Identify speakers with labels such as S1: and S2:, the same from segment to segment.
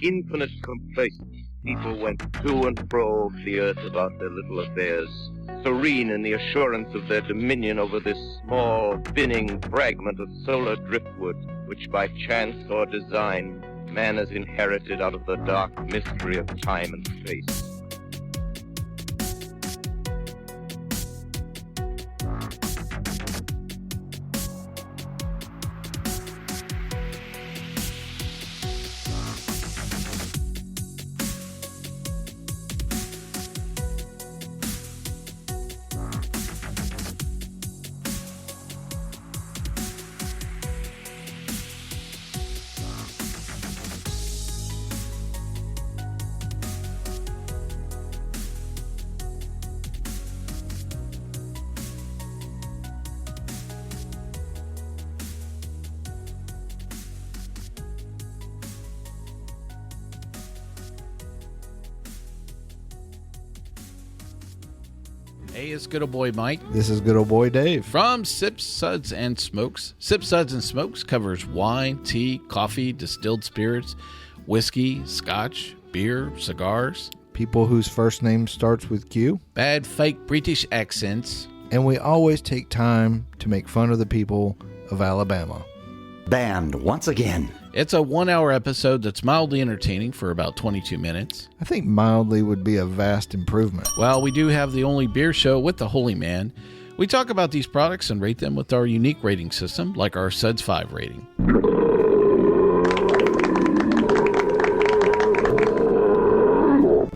S1: infinite complacence, people went to and fro the earth about their little affairs, serene in the assurance of their dominion over this small, spinning fragment of solar driftwood, which by chance or design man has inherited out of the dark mystery of time and space.
S2: Hey, it's good old boy Mike.
S3: This is good old boy Dave.
S2: From Sips, Suds, and Smokes. Sips, Suds, and Smokes covers wine, tea, coffee, distilled spirits, whiskey, scotch, beer, cigars.
S3: People whose first name starts with Q.
S2: Bad fake British accents.
S3: And we always take time to make fun of the people of Alabama.
S4: Banned once again.
S2: It's a 1 hour episode that's mildly entertaining for about 22 minutes.
S3: I think mildly would be a vast improvement.
S2: Well, we do have the only beer show with the Holy Man. We talk about these products and rate them with our unique rating system, like our Suds 5 rating.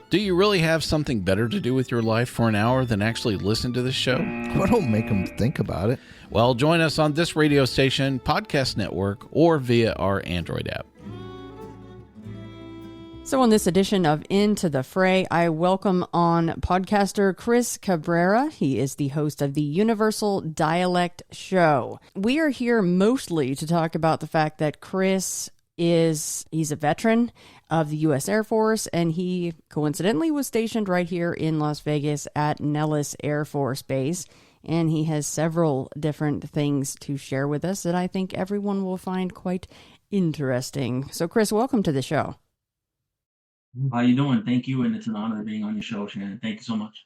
S2: Do you really have something better to do with your life for an hour than actually listen to this show?
S3: Well, don't make them think about it.
S2: Well, join us on this radio station, podcast network, or via our Android app.
S5: So on this edition of Into the Fray, I welcome on podcaster Chris Cabrera. He is the host of the Universal Dialect Show. We are here mostly to talk about the fact that he's a veteran of the U.S. Air Force, and he coincidentally was stationed right here in Las Vegas at Nellis Air Force Base. And he has several different things to share with us that I think everyone will find quite interesting. So, Chris, welcome to the show.
S6: How you doing? Thank you, and it's an honor being on your show, Shannon. Thank you so much.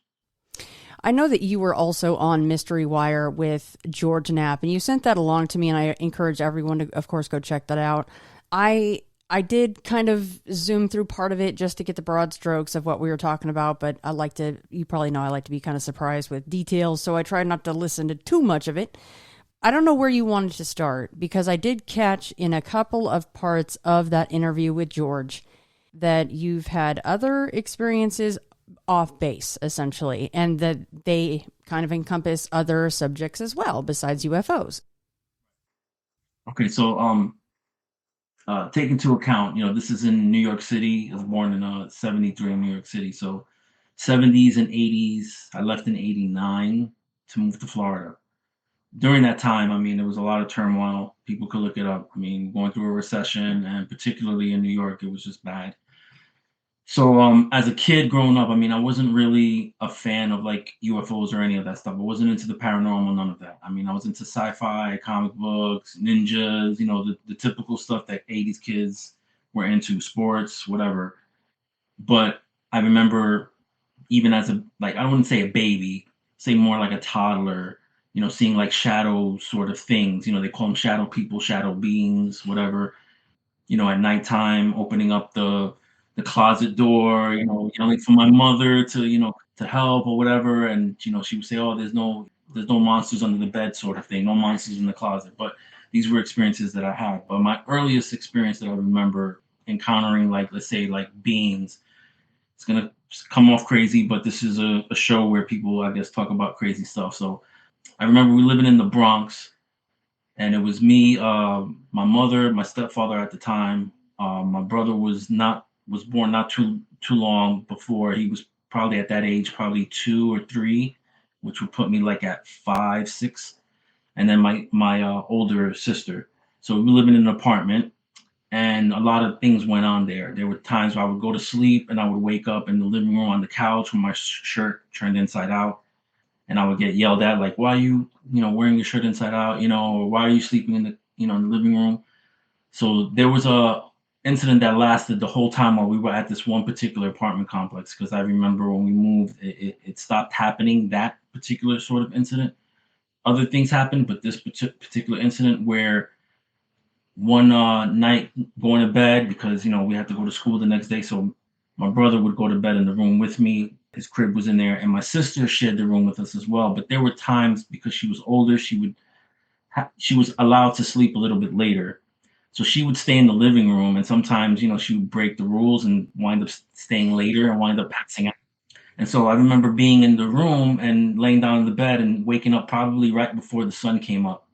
S5: I know that you were also on Mystery Wire with George Knapp, and you sent that along to me, and I encourage everyone to, of course, go check that out. I did kind of zoom through part of it just to get the broad strokes of what we were talking about, but you probably know I like to be kind of surprised with details, so I tried not to listen to too much of it. I don't know where you wanted to start, because I did catch in a couple of parts of that interview with George that you've had other experiences off base, essentially, and that they kind of encompass other subjects as well, besides UFOs.
S6: Okay, so take into account, this is in New York City. I was born in 73 in New York City. So 70s and 80s, I left in 89 to move to Florida. During that time, there was a lot of turmoil. People could look it up. Going through a recession, and particularly in New York, it was just bad. So as a kid growing up, I wasn't really a fan of like UFOs or any of that stuff. I wasn't into the paranormal, none of that. I was into sci-fi, comic books, ninjas, the typical stuff that 80s kids were into, sports, whatever. But I remember even as I don't want to say a baby, say more like a toddler, seeing like shadow sort of things. They call them shadow people, shadow beings, whatever. At nighttime, opening up the closet door, yelling for my mother to help or whatever. And, she would say, oh, there's no monsters under the bed sort of thing, no monsters in the closet. But these were experiences that I had. But my earliest experience that I remember encountering, like, let's say like beings, it's going to come off crazy, but this is a show where people, I guess, talk about crazy stuff. So I remember we living in the Bronx, and it was me, my mother, my stepfather at the time. My brother was born not too long before. He was probably at that age, probably 2 or 3, which would put me like at 5, 6. And then my older sister. So we were living in an apartment, and a lot of things went on there. There were times where I would go to sleep and I would wake up in the living room on the couch with my shirt turned inside out. And I would get yelled at, like, why are you, wearing your shirt inside out, or why are you sleeping in the, in the living room? So there was incident that lasted the whole time while we were at this one particular apartment complex, because I remember when we moved, it stopped happening, that particular sort of incident. Other things happened, but this particular incident where one night going to bed, because we had to go to school the next day, so my brother would go to bed in the room with me. His crib was in there, and my sister shared the room with us as well. But there were times, because she was older, she was allowed to sleep a little bit later, so she would stay in the living room, and sometimes she would break the rules and wind up staying later and wind up passing out. And so I remember being in the room and laying down in the bed and waking up probably right before the sun came up.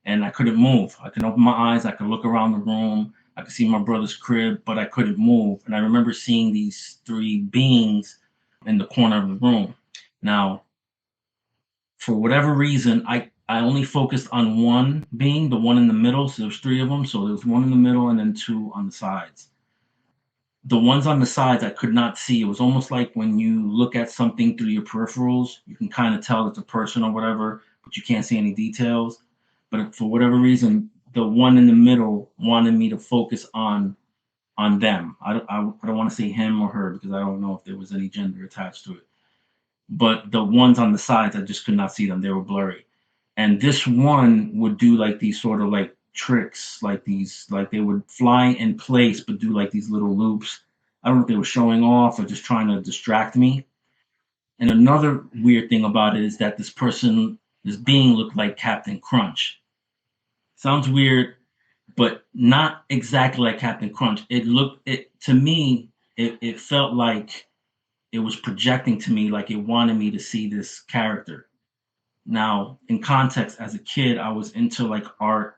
S6: And I couldn't move. I could open my eyes, I could look around the room, I could see my brother's crib, but I couldn't move. And I remember seeing these three beings in the corner of the room. Now, for whatever reason, I only focused on one being, the one in the middle. So there's three of them. So there was one in the middle and then two on the sides. The ones on the sides I could not see. It was almost like when you look at something through your peripherals, you can kind of tell it's a person or whatever, but you can't see any details. But for whatever reason, the one in the middle wanted me to focus on them. I don't want to say him or her, because I don't know if there was any gender attached to it. But the ones on the sides, I just could not see them. They were blurry. And this one would do like these sort of like tricks, like they would fly in place, but do like these little loops. I don't know if they were showing off or just trying to distract me. And another weird thing about it is that this being looked like Captain Crunch. Sounds weird, but not exactly like Captain Crunch. To me, it felt like it was projecting to me, like it wanted me to see this character. Now, in context, as a kid, I was into like art,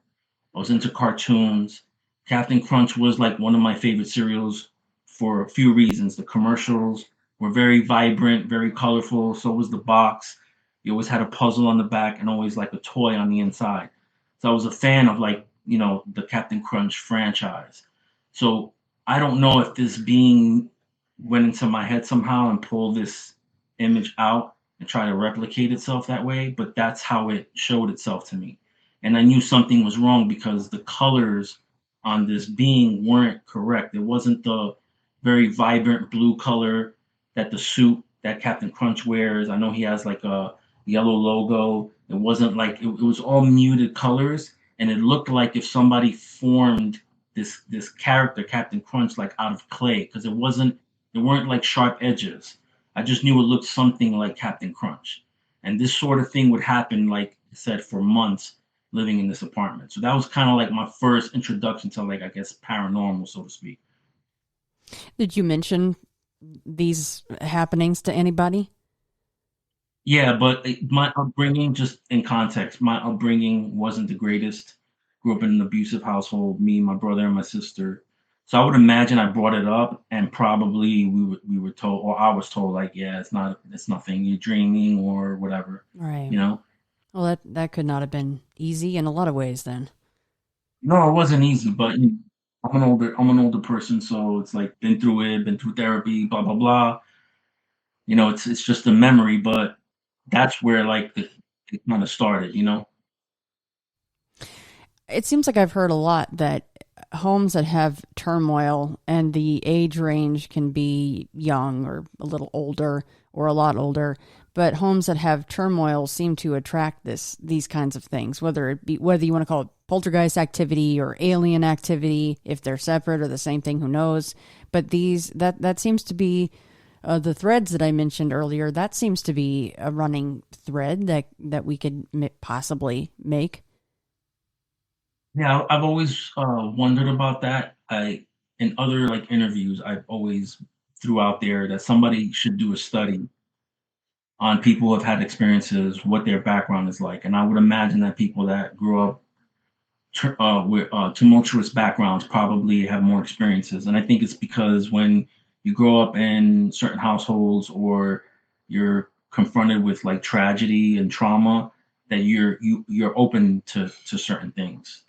S6: I was into cartoons. Captain Crunch was like one of my favorite cereals for a few reasons. The commercials were very vibrant, very colorful. So was the box. You always had a puzzle on the back and always like a toy on the inside. So I was a fan of like, the Captain Crunch franchise. So I don't know if this being went into my head somehow and pulled this image out and try to replicate itself that way, but that's how it showed itself to me. And I knew something was wrong because the colors on this being weren't correct. It wasn't the very vibrant blue color that the suit that Captain Crunch wears. I know he has like a yellow logo. It wasn't like, it was all muted colors, and it looked like if somebody formed this character, Captain Crunch, like out of clay, because there weren't like sharp edges. I just knew it looked something like Captain Crunch. And this sort of thing would happen, like I said, for months living in this apartment. So that was kind of like my first introduction to, like, I guess, paranormal, so to speak.
S5: Did you mention these happenings to anybody?
S6: Yeah, but my upbringing, just in context, my upbringing wasn't the greatest. Grew up in an abusive household, me, my brother, and my sister. So I would imagine I brought it up, and probably we were told, or I was told, like, yeah, it's nothing, you're dreaming or whatever.
S5: Right.
S6: Well,
S5: that could not have been easy in a lot of ways then.
S6: No, it wasn't easy, but I'm an older person, so it's like been through therapy, blah blah blah. It's just a memory, but that's where like it kind of started.
S5: It seems like I've heard a lot that homes that have turmoil and the age range can be young or a little older or a lot older, but homes that have turmoil seem to attract these kinds of things, whether you want to call it poltergeist activity or alien activity, if they're separate or the same thing, who knows. But that seems to be the threads that I mentioned earlier. That seems to be a running thread that we could possibly make.
S6: Yeah, I've always wondered about that. In other like interviews, I've always threw out there that somebody should do a study on people who have had experiences, what their background is like. And I would imagine that people that grew up with tumultuous backgrounds probably have more experiences. And I think it's because when you grow up in certain households or you're confronted with like tragedy and trauma, that you're open to certain things.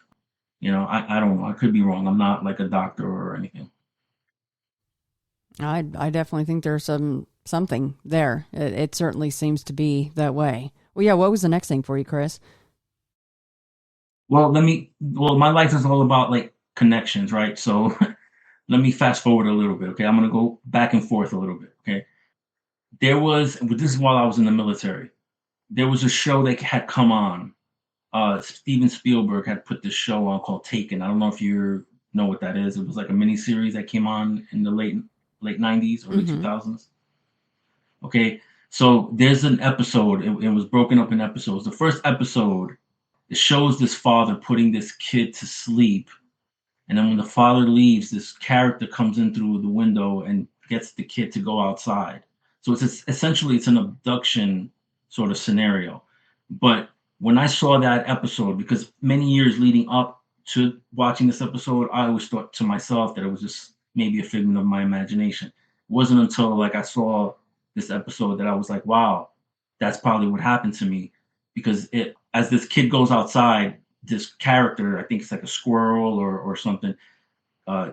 S6: I don't know. I could be wrong. I'm not like a doctor or anything.
S5: I definitely think there's something there. It certainly seems to be that way. Well, yeah. What was the next thing for you, Chris?
S6: Well, my life is all about like connections, right? So let me fast forward a little bit. Okay, I'm gonna go back and forth a little bit. Okay, this is while I was in the military. There was a show that had come on. Steven Spielberg had put this show on called Taken. I don't know if you know what that is. It was like a mini series that came on in the late 90s, early 2000s. Okay, so there's an episode. It was broken up in episodes. The first episode, it shows this father putting this kid to sleep, and then when the father leaves, this character comes in through the window and gets the kid to go outside. So essentially it's an abduction sort of scenario. But when I saw that episode, because many years leading up to watching this episode, I always thought to myself that it was just maybe a figment of my imagination. It wasn't until like I saw this episode that I was like, wow, that's probably what happened to me. Because as this kid goes outside, this character, I think it's like a squirrel or something,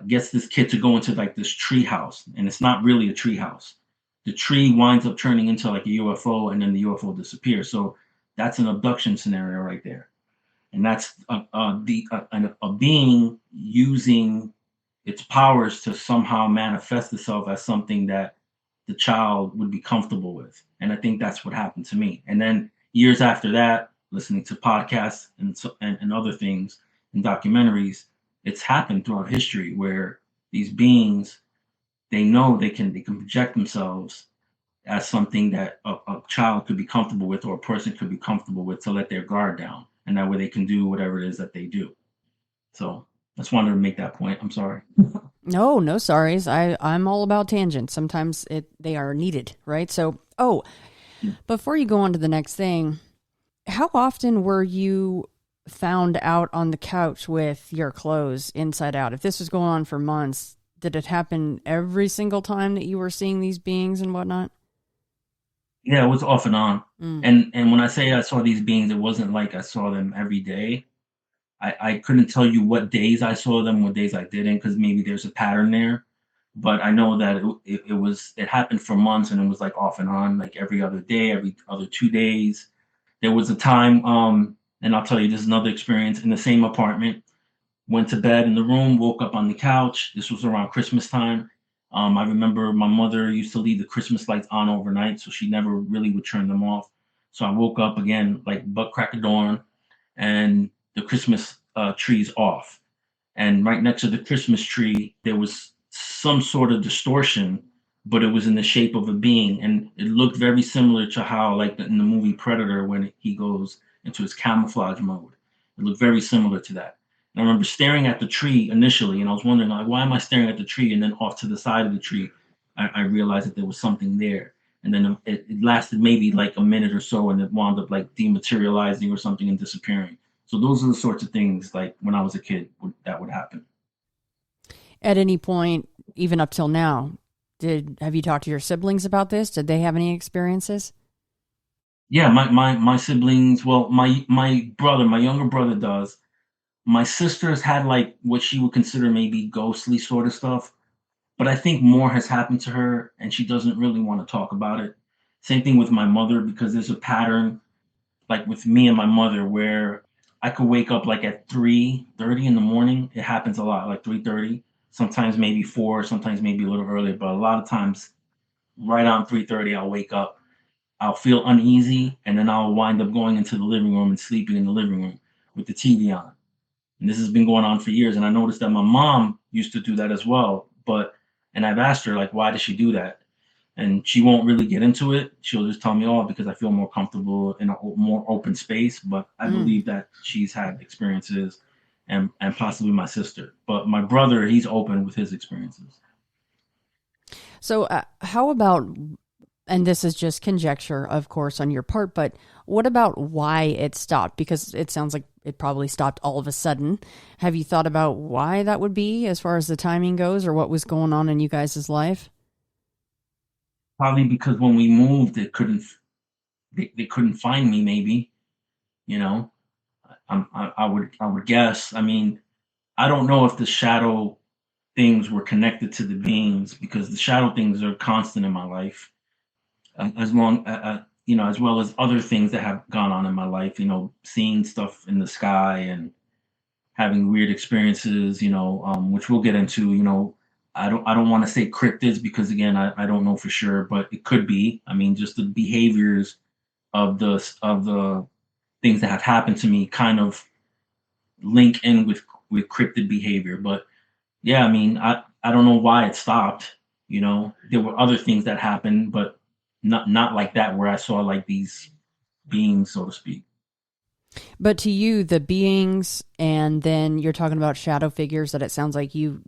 S6: gets this kid to go into like this tree house, and it's not really a tree house. The tree winds up turning into like a UFO, and then the UFO disappears. So that's an abduction scenario right there, and that's a being using its powers to somehow manifest itself as something that the child would be comfortable with. And I think that's what happened to me. And then years after that, listening to podcasts and other things and documentaries, it's happened throughout history where these beings, they know they can project themselves as something that a child could be comfortable with, or a person could be comfortable with, to let their guard down, and that way they can do whatever it is that they do. So I just wanted to make that point. I'm sorry.
S5: No sorries. I'm all about tangents. Sometimes they are needed, right? So, before you go on to the next thing, how often were you found out on the couch with your clothes inside out? If this was going on for months, did it happen every single time that you were seeing these beings and whatnot?
S6: Yeah, it was off and on. And when I say I saw these beings, it wasn't like I saw them every day. I couldn't tell you what days I saw them, what days I didn't, because maybe there's a pattern there. But I know that it happened for months, and it was like off and on, like every other day, every other 2 days. There was a time, and I'll tell you, this is another experience in the same apartment. Went to bed in the room, woke up on the couch. This was around Christmas time. I remember my mother used to leave the Christmas lights on overnight, so she never really would turn them off. So I woke up again, like butt crack of dawn, and the Christmas tree's off. And right next to the Christmas tree, there was some sort of distortion, but it was in the shape of a being. And it looked very similar to how, like in the movie Predator, when he goes into his camouflage mode. It looked very similar to that. And I remember staring at the tree initially, and I was wondering, like, why am I staring at the tree? And then off to the side of the tree, I realized that there was something there. And then it lasted maybe like a minute or so, and it wound up like dematerializing or something and disappearing. So those are the sorts of things, like when I was a kid, that would happen.
S5: At any point, even up till now, have you talked to your siblings about this? Did they have any experiences?
S6: Yeah, my siblings. Well, my brother, my younger brother, does. My sister's had like what she would consider maybe ghostly sort of stuff, but I think more has happened to her, and she doesn't really want to talk about it. Same thing with my mother, because there's a pattern, like with me and my mother, where I could wake up like at 3:30 in the morning. It happens a lot, like 3:30. Sometimes maybe 4, sometimes maybe a little earlier, but a lot of times right on 3:30 I'll wake up. I'll feel uneasy, and then I'll wind up going into the living room and sleeping in the living room with the TV on. And this has been going on for years. And I noticed that my mom used to do that as well. And I've asked her, like, why does she do that? And she won't really get into it. She'll just tell me, oh, because I feel more comfortable in a more open space. But I believe that she's had experiences, and possibly my sister. But my brother, he's open with his experiences.
S5: So how about, and this is just conjecture, of course, on your part, but what about why it stopped? Because it sounds like it probably stopped all of a sudden. Have you thought about why that would be, as far as the timing goes, or what was going on in you guys' life?
S6: Probably because when we moved, they couldn't find me. Maybe, you know, I would guess. I mean, I don't know if the shadow things were connected to the beings, because the shadow things are constant in my life, as well as other things that have gone on in my life. Seeing stuff in the sky and having weird experiences. Which we'll get into. I don't want to say cryptids because again I don't know for sure, but it could be. I mean, just the behaviors of the things that have happened to me kind of link in with cryptid behavior. But yeah, I mean, I don't know why it stopped. There were other things that happened, but not like that where I saw like these beings, so to speak.
S5: But to you, the beings, and then you're talking about shadow figures that it sounds like you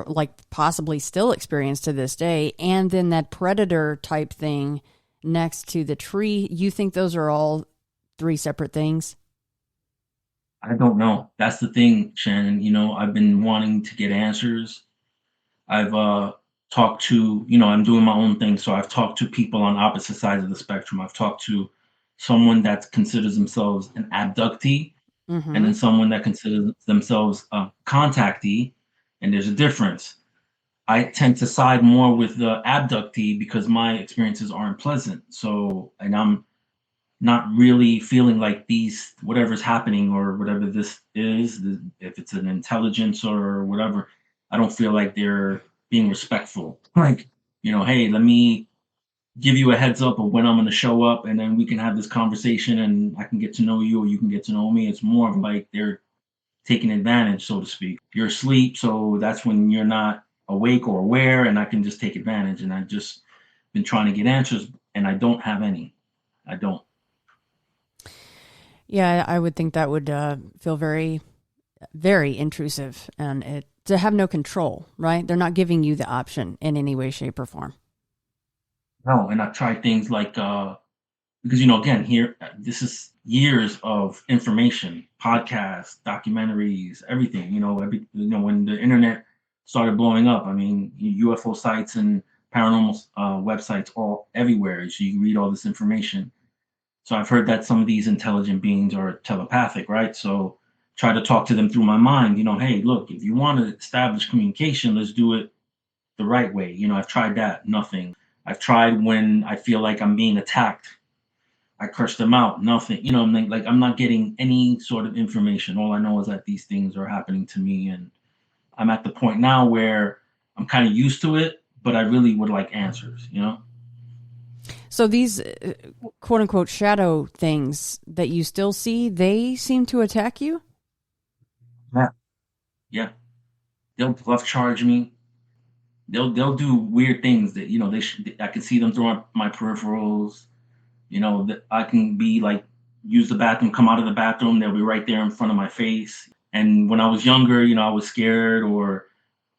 S5: like possibly still experience to this day, and then that predator type thing next to the tree, you think those are all three separate things?
S6: I don't know. That's the thing, Shannon. I've been wanting to get answers. I've talked to, I'm doing my own thing, so I've talked to people on opposite sides of the spectrum. I've talked to someone that considers themselves an abductee, and then someone that considers themselves a contactee, and there's a difference. I tend to side more with the abductee because my experiences aren't pleasant. So, and I'm not really feeling like these, whatever's happening or whatever this is, if it's an intelligence or whatever, I don't feel like they're being respectful. Like, hey, let me give you a heads up of when I'm going to show up and then we can have this conversation and I can get to know you or you can get to know me. It's more of like they're taking advantage, so to speak. You're asleep, so that's when you're not awake or aware, and I can just take advantage. And I've just been trying to get answers, and I don't have any. I don't.
S5: Yeah, I would think that would feel very, very intrusive, and to have no control, right? They're not giving you the option in any way, shape, or form.
S6: No, and I've tried things like because again, here this is years of information, podcasts, documentaries, everything. When the internet started blowing up, I mean, UFO sites and paranormal websites all everywhere. So you can read all this information. So I've heard that some of these intelligent beings are telepathic, right? So try to talk to them through my mind. Hey, look, if you want to establish communication, let's do it the right way. I've tried that, nothing. I've tried when I feel like I'm being attacked. I curse them out, nothing. I'm like I'm not getting any sort of information. All I know is that these things are happening to me, and I'm at the point now where I'm kind of used to it, but I really would like answers.
S5: So these quote unquote shadow things that you still see, they seem to attack you?
S6: Yeah. They'll bluff charge me. They'll do weird things that I can see them through my peripherals. That I can be like use the bathroom, come out of the bathroom, they'll be right there in front of my face. And when I was younger, I was scared or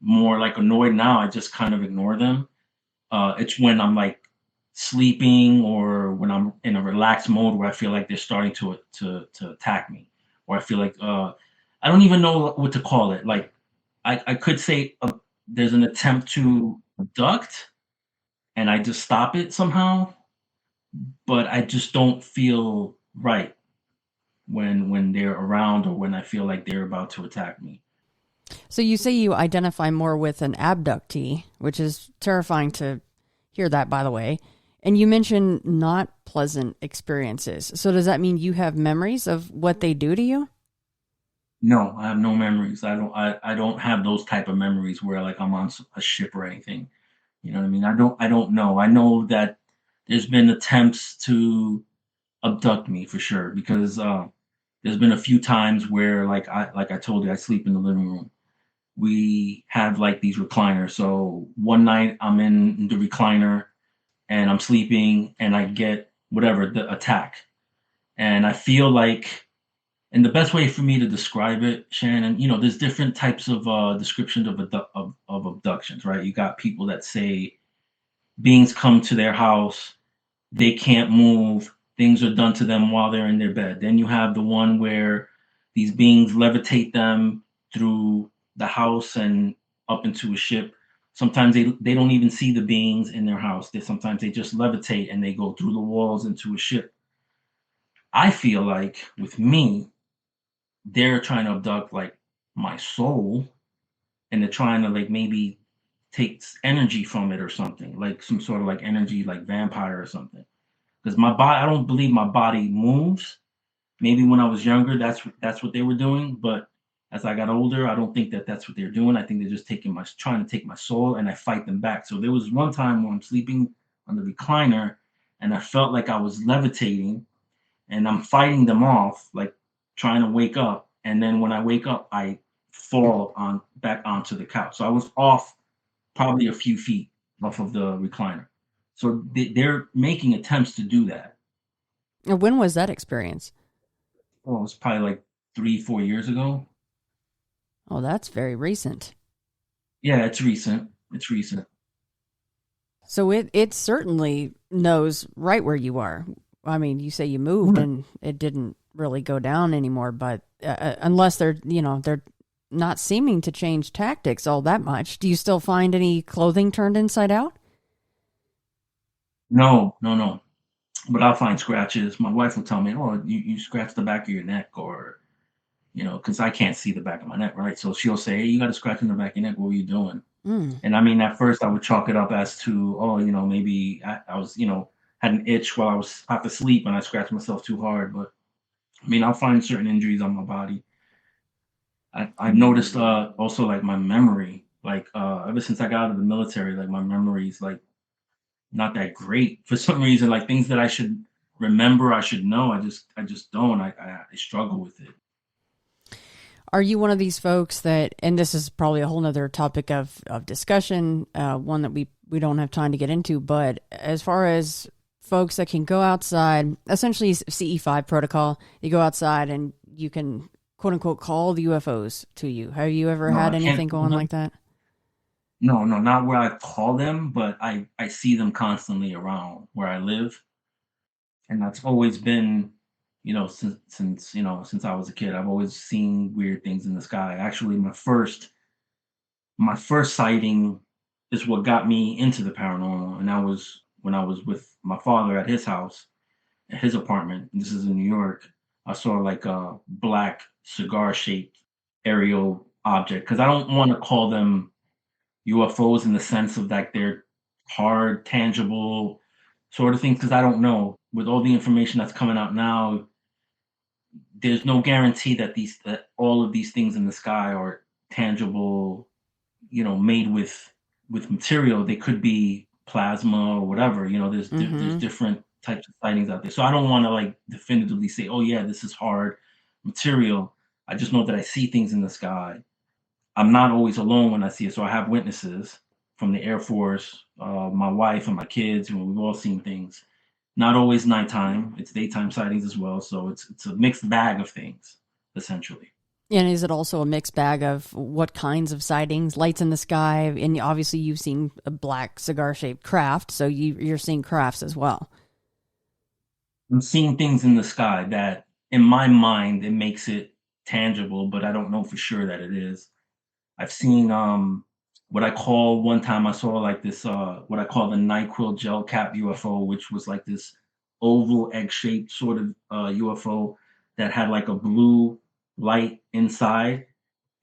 S6: more like annoyed. Now I just kind of ignore them. It's when I'm like sleeping or when I'm in a relaxed mode where I feel like they're starting to attack me, or I feel like I don't even know what to call it. Like I could say there's an attempt to abduct, and I just stop it somehow, but I just don't feel right when they're around or when I feel like they're about to attack me.
S5: So you say you identify more with an abductee, which is terrifying to hear that, by the way. And you mentioned not pleasant experiences. So does that mean you have memories of what they do to you?
S6: No, I have no memories. I don't have those type of memories where like I'm on a ship or anything. You know what I mean? I don't know. I know that there's been attempts to abduct me for sure because there's been a few times where like I told you I sleep in the living room. We have like these recliners. So one night I'm in the recliner and I'm sleeping and I get whatever the attack. And I feel like, and the best way for me to describe it, Shannon, there's different types of descriptions of abductions, right? You got people that say beings come to their house, they can't move, things are done to them while they're in their bed. Then you have the one where these beings levitate them through the house and up into a ship. Sometimes they don't even see the beings in their house. Sometimes they just levitate and they go through the walls into a ship. I feel like with me, they're trying to abduct like my soul, and they're trying to like maybe take energy from it or something, like some sort of like energy, like vampire or something. Because my body, I don't believe my body moves. Maybe when I was younger, that's what they were doing, but As I got older, I don't think that that's what they're doing. I think they're just trying to take my soul, and I fight them back. So there was one time when I'm sleeping on the recliner, and I felt like I was levitating, and I'm fighting them off, like trying to wake up. And then when I wake up, I fall back onto the couch. So I was off probably a few feet off of the recliner. So they're making attempts to do that.
S5: And when was that experience?
S6: Well, it was probably like 3-4 years ago.
S5: Oh, that's very recent.
S6: Yeah, it's recent. It's recent.
S5: So it certainly knows right where you are. I mean, you say you moved and it didn't really go down anymore, but unless they're not seeming to change tactics all that much. Do you still find any clothing turned inside out?
S6: No. But I'll find scratches. My wife will tell me, "Oh, you scratched the back of your neck," or because I can't see the back of my neck, right? So she'll say, "Hey, you got a scratch in the back of your neck. What were you doing?" And I mean, at first I would chalk it up as to, oh, maybe I was, had an itch while I was half asleep and I scratched myself too hard. But I mean, I'll find certain injuries on my body. I've noticed also like my memory, like ever since I got out of the military, like my memory is like not that great for some reason. Like things that I should remember, I should know, I just don't. I struggle with it.
S5: Are you one of these folks that, and this is probably a whole nother topic of discussion, one that we don't have time to get into, but as far as folks that can go outside, essentially CE5 protocol, you go outside and you can quote unquote call the UFOs to you. Have you ever had anything going like that?
S6: No, not where I call them, but I see them constantly around where I live. And that's always been, since I was a kid, I've always seen weird things in the sky. Actually, my first sighting is what got me into the paranormal, and that was when I was with my father at his house, at his apartment. This is in New York. I saw like a black cigar-shaped aerial object, because I don't want to call them UFOs in the sense of like they're hard, tangible sort of things, because I don't know. With all the information that's coming out now, there's no guarantee that all of these things in the sky are tangible, made with material. They could be plasma or whatever. There's different types of sightings out there. So I don't want to like definitively say, oh yeah, this is hard material. I just know that I see things in the sky. I'm not always alone when I see it. So I have witnesses from the Air Force, my wife and my kids, and we've all seen things. Not always nighttime. It's daytime sightings as well. So it's a mixed bag of things, essentially.
S5: And is it also a mixed bag of what kinds of sightings? Lights in the sky, and obviously you've seen a black cigar-shaped craft, so you're seeing crafts as well.
S6: I'm seeing things in the sky that, in my mind, it makes it tangible, but I don't know for sure that it is. I've seen what I call, one time I saw like this, what I call the NyQuil gel cap UFO, which was like this oval egg-shaped sort of UFO that had like a blue light inside,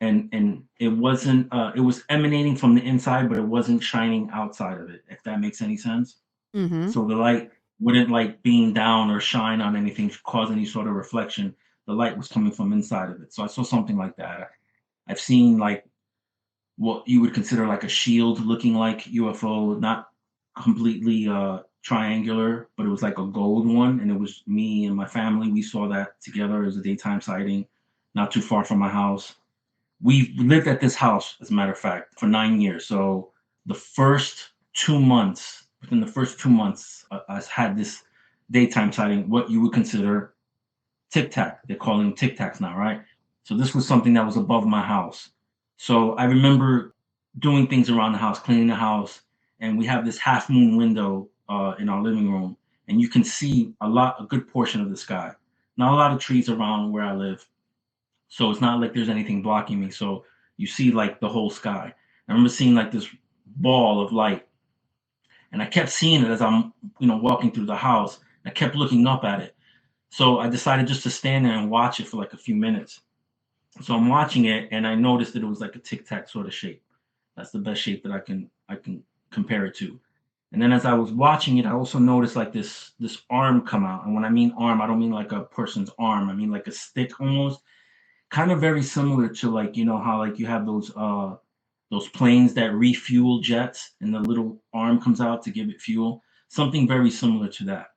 S6: and it wasn't, it was emanating from the inside, but it wasn't shining outside of it, if that makes any sense.
S5: Mm-hmm.
S6: So the light wouldn't like beam down or shine on anything, cause any sort of reflection. The light was coming from inside of it. So I saw something like that. I've seen like what you would consider like a shield looking like UFO, not completely triangular, but it was like a gold one. And it was me and my family. We saw that together as a daytime sighting, not too far from my house. We lived at this house, as a matter of fact, for 9 years. So within the first 2 months, I had this daytime sighting, what you would consider Tic-Tac. They're calling them Tic-Tacs now, right? So this was something that was above my house. So I remember doing things around the house, cleaning the house, and we have this half moon window in our living room, and you can see a good portion of the sky. Not a lot of trees around where I live, so it's not like there's anything blocking me. So you see like the whole sky. I remember seeing like this ball of light, and I kept seeing it as I'm, walking through the house. I kept looking up at it. So I decided just to stand there and watch it for like a few minutes. So I'm watching it, and I noticed that it was like a tic-tac sort of shape. That's the best shape that I can compare it to. And then as I was watching it, I also noticed like this arm come out. And when I mean arm, I don't mean like a person's arm. I mean like a stick almost. kind of very similar to like, you know, how like you have those planes that refuel jets and the little arm comes out to give it fuel. Something very similar to that.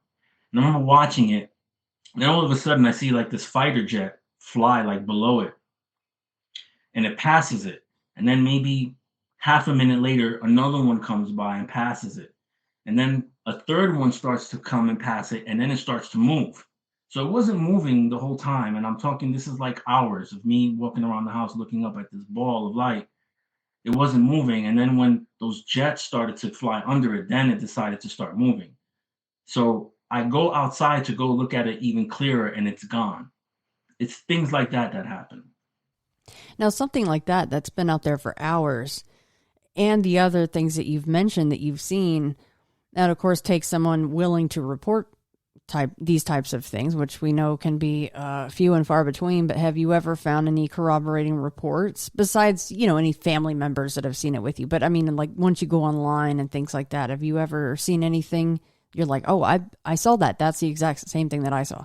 S6: And I remember watching it, and then all of a sudden I see like this fighter jet fly like below it, and it passes it. And then maybe half a minute later, another one comes by and passes it. And then a third one starts to come and pass it, and then it starts to move. So it wasn't moving the whole time. And I'm talking, this is like hours of me walking around the house looking up at this ball of light. It wasn't moving. And then when those jets started to fly under it, then it decided to start moving. So I go outside to go look at it even clearer, and it's gone. It's things like that that happen.
S5: Now, something like that that's been out there for hours, and the other things that you've mentioned that you've seen, that of course takes someone willing to report these types of things, which we know can be few and far between. But have you ever found any corroborating reports besides, you know, any family members that have seen it with you? But I mean, like once you go online and things like that, have you ever seen anything you're like, oh, I saw that. That's the exact same thing that I saw?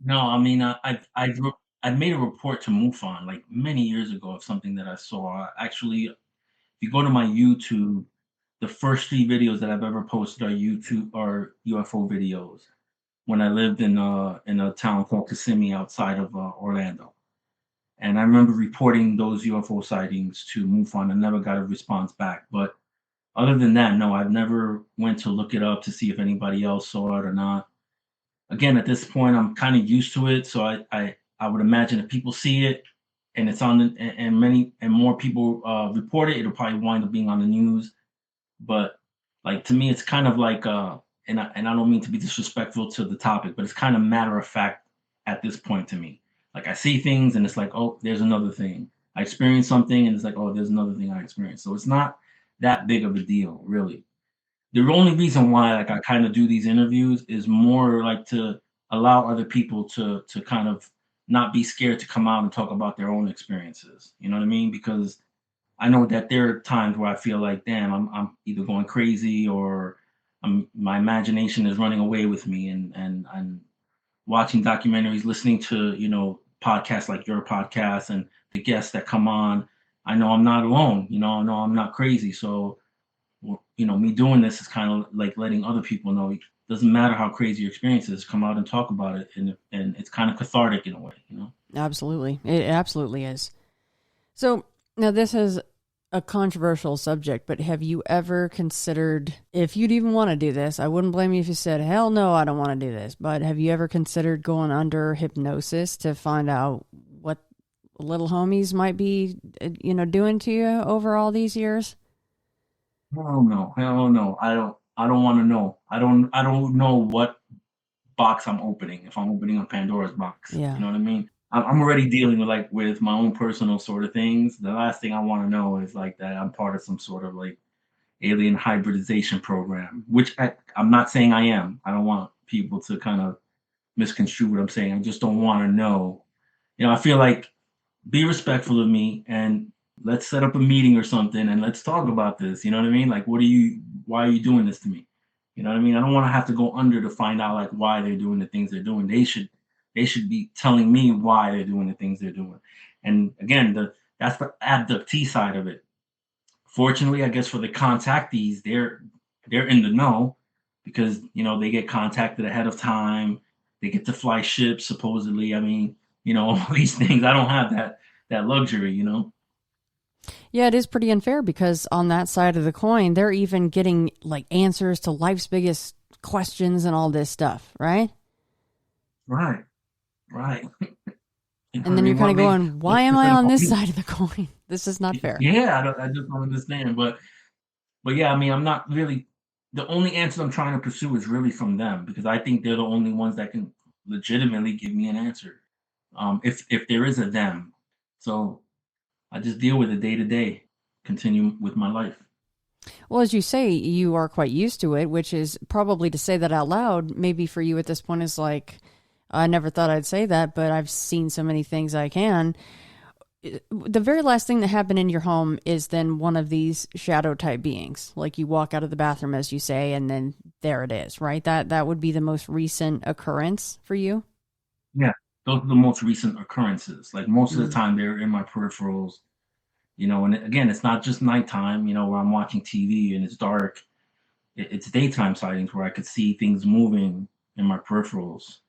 S6: No, I mean, I made a report to MUFON like many years ago of something that I saw. Actually, if you go to my YouTube, the first 3 videos that I've ever posted are UFO videos. When I lived in a town called Kissimmee outside of Orlando, and I remember reporting those UFO sightings to MUFON and never got a response back. But other than that, no, I've never went to look it up to see if anybody else saw it or not. Again, at this point, I'm kind of used to it, so I would imagine if people see it and it's on the, and more people report it, it'll probably wind up being on the news. But like to me, it's kind of like and I don't mean to be disrespectful to the topic, but it's kind of matter of fact at this point to me. Like I see things and it's like, oh, there's another thing. I experienced something and it's like, oh, there's another thing I experienced. So it's not that big of a deal, really. The only reason why like I kind of do these interviews is more like to allow other people to kind of not be scared to come out and talk about their own experiences. You know what I mean? Because I know that there are times where I feel like, damn, I'm either going crazy or my imagination is running away with me, and watching documentaries, listening to, you know, podcasts like your podcast and the guests that come on. I know I'm not alone. You know, I know I'm not crazy. So, you know, me doing this is kind of like letting other people know it doesn't matter how crazy your experience is, come out and talk about it. And it's kind of cathartic in a way, you know?
S5: Absolutely. It absolutely is. So now this is a controversial subject, but have you ever considered, if you'd even want to do this, I wouldn't blame you if you said, hell no, I don't want to do this, but have you ever considered going under hypnosis to find out what little homies might be, you know, doing to you over all these years?
S6: Hell no. I don't want to know. I don't know what box I'm opening, if I'm opening a Pandora's box.
S5: Yeah.
S6: You know what I mean? I'm already dealing with my own personal sort of things. The last thing I want to know is like that I'm part of some sort of like alien hybridization program, which I'm not saying I am. I don't want people to kind of misconstrue what I'm saying. I just don't want to know. You know, I feel like be respectful of me and let's set up a meeting or something and let's talk about this. You know what I mean? Like, why are you doing this to me? You know what I mean? I don't want to have to go under to find out like why they're doing the things they're doing. They should be telling me why they're doing the things they're doing. And again, that's the abductee side of it. Fortunately, I guess for the contactees, they're in the know because, you know, they get contacted ahead of time. They get to fly ships, supposedly. I mean, you know, all these things. I don't have that luxury, you know?
S5: Yeah, it is pretty unfair because on that side of the coin, they're even getting like answers to life's biggest questions and all this stuff, right?
S6: Right.
S5: And then you're kind of going, why am I on this side of the coin? This is not fair.
S6: Yeah, I just don't understand. But yeah, I mean, I'm not really, the only answer I'm trying to pursue is really from them because I think they're the only ones that can legitimately give me an answer. If there is a them. So I just deal with it day to day, continue with my life.
S5: Well, as you say, you are quite used to it, which is probably to say that out loud, maybe for you at this point is like, I never thought I'd say that, but I've seen so many things I can. The very last thing that happened in your home is then one of these shadow type beings. Like you walk out of the bathroom, as you say, and then there it is, right? That would be the most recent occurrence for you?
S6: those are the most recent occurrences. Like most of the time, they're in my peripherals. And again, it's not just nighttime. Where I'm watching TV and it's dark. It's daytime sightings where I could see things moving in my peripherals.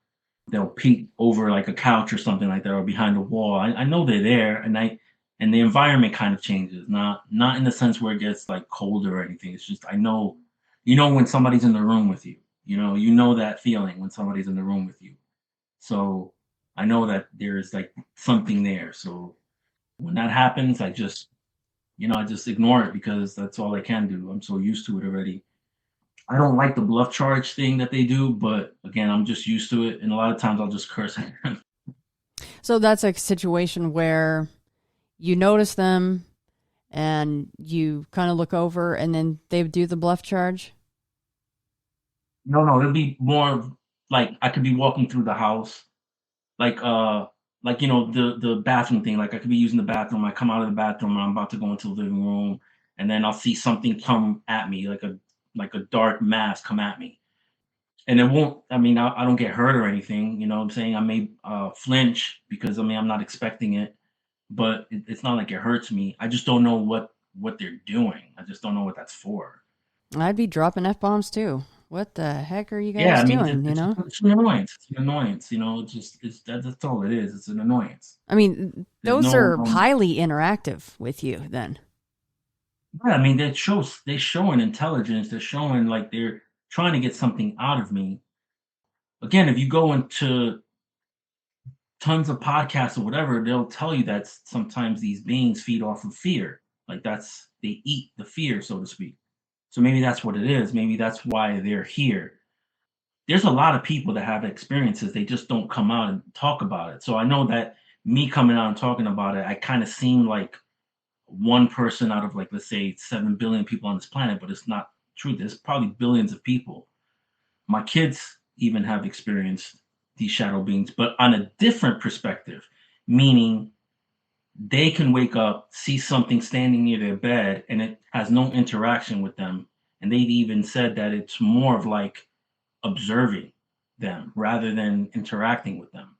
S6: They'll peek over like a couch or something like that, or behind a wall. I know they're there, and the environment kind of changes. Not in the sense where it gets like colder or anything. It's just I know, when somebody's in the room with you. You know that feeling when somebody's in the room with you. So I know that there's like something there. So when that happens, I just ignore it because that's all I can do. I'm so used to it already. I don't like the bluff charge thing that they do, but again, I'm just used to it. And a lot of times I'll just curse at them.
S5: So that's a situation where you notice them and you kind of look over and then they do the bluff charge?
S6: No, it'll be more like I could be walking through the house, like the bathroom thing. Like I could be using the bathroom. I come out of the bathroom and I'm about to go into the living room, and then I'll see something come at me, like a dark mass come at me. And it won't, I don't get hurt or anything, you know what I'm saying? I may flinch because I'm not expecting it, but it's not like it hurts me. I just don't know what they're doing. I just don't know what that's for.
S5: I'd be dropping F-bombs too. What the heck are you guys doing,
S6: It's an annoyance. It's an annoyance, that's all it is. It's an annoyance.
S5: Those are highly interactive with you then.
S6: Yeah, they show an intelligence. They're showing like they're trying to get something out of me. Again, if you go into tons of podcasts or whatever, they'll tell you that sometimes these beings feed off of fear. Like they eat the fear, so to speak. So maybe that's what it is. Maybe that's why they're here. There's a lot of people that have experiences. They just don't come out and talk about it. So I know that me coming out and talking about it, I kind of seem like one person out of, like, let's say 7 billion people on this planet, but it's not true. There's probably billions of people. My kids even have experienced these shadow beings, but on a different perspective, meaning they can wake up, see something standing near their bed, and it has no interaction with them. And they've even said that it's more of like observing them rather than interacting with them.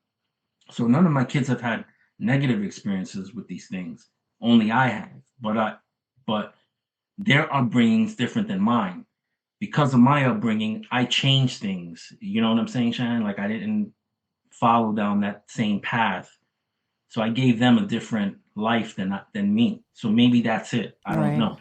S6: So none of my kids have had negative experiences with these things. Only I have. But their upbringing's different than mine. Because of my upbringing, I changed things. You know what I'm saying, Shannon? Like I didn't follow down that same path. So I gave them a different life than me. So maybe that's it. I don't know.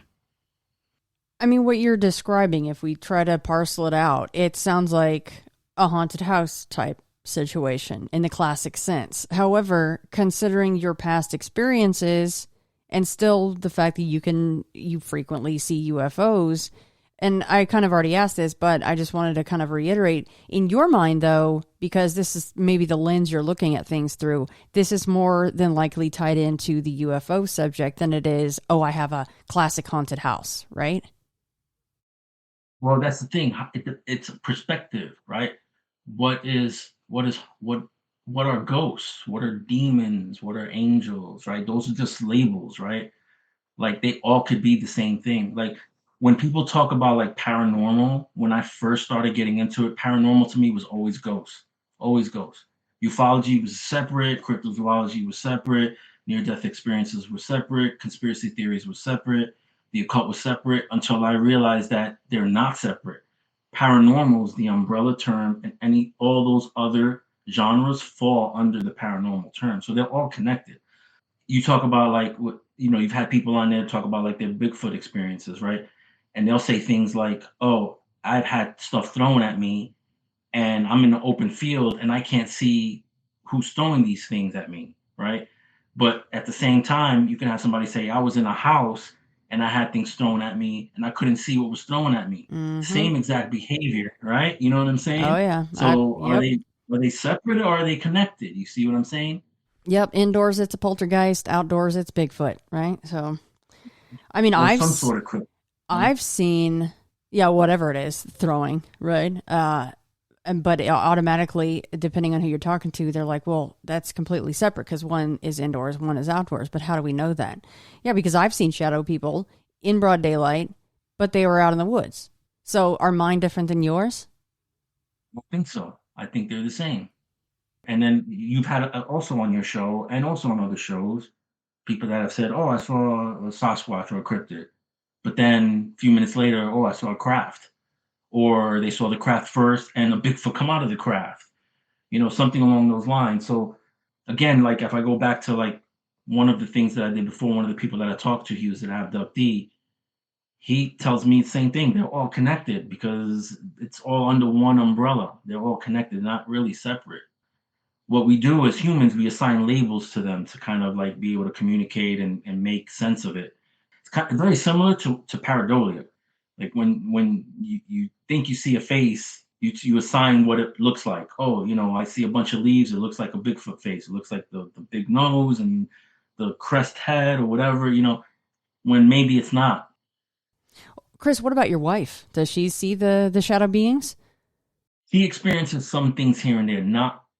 S5: What you're describing, if we try to parcel it out, it sounds like a haunted house type situation in the classic sense. However, considering your past experiences and still the fact that you frequently see UFOs, and I kind of already asked this, but I just wanted to kind of reiterate, in your mind though, because this is maybe the lens you're looking at things through, this is more than likely tied into the UFO subject than it is, I have a classic haunted house, right?
S6: Well, that's the thing. It's a perspective, right? What are ghosts? What are demons? What are angels, right? Those are just labels, right? Like they all could be the same thing. Like when people talk about like paranormal, when I first started getting into it, paranormal to me was always ghosts. Always ghosts. Ufology was separate, cryptozoology was separate, near-death experiences were separate, conspiracy theories were separate, the occult was separate, until I realized that they're not separate. Paranormal is the umbrella term, and all those other genres fall under the paranormal term. So they're all connected. You talk about like what you've had people on there talk about like their Bigfoot experiences, right? And they'll say things like, "Oh, I've had stuff thrown at me, and I'm in an open field, and I can't see who's throwing these things at me," right? But at the same time, you can have somebody say, "I was in a house and I had things thrown at me, and I couldn't see what was thrown at me." Mm-hmm. Same exact behavior, right? You know what I'm saying?
S5: Oh yeah.
S6: So are they separate or are they connected? You see what I'm saying?
S5: Yep. Indoors, it's a poltergeist. Outdoors, it's Bigfoot, right? So, I've seen, whatever it is, throwing, right? But automatically, depending on who you're talking to, they're like, well, that's completely separate because one is indoors, one is outdoors. But how do we know that? Yeah, because I've seen shadow people in broad daylight, but they were out in the woods. So are mine different than yours?
S6: I don't think so. I think they're the same. And then you've had also on your show and also on other shows, people that have said, oh, I saw a Sasquatch or a cryptid. But then a few minutes later, oh, I saw a craft. Or they saw the craft first and a Bigfoot come out of the craft. Something along those lines. So again, like if I go back to like one of the things that I did before, one of the people that I talked to, he was an abductee. He tells me the same thing. They're all connected because it's all under one umbrella. They're all connected, not really separate. What we do as humans, we assign labels to them to kind of like be able to communicate and make sense of it. It's kind of very similar to pareidolia. Like when you think you see a face, you assign what it looks like. Oh, I see a bunch of leaves. It looks like a Bigfoot face. It looks like the big nose and the crest head or whatever, when maybe it's not.
S5: Chris, what about your wife? Does she see the shadow beings?
S6: She experiences some things here and there,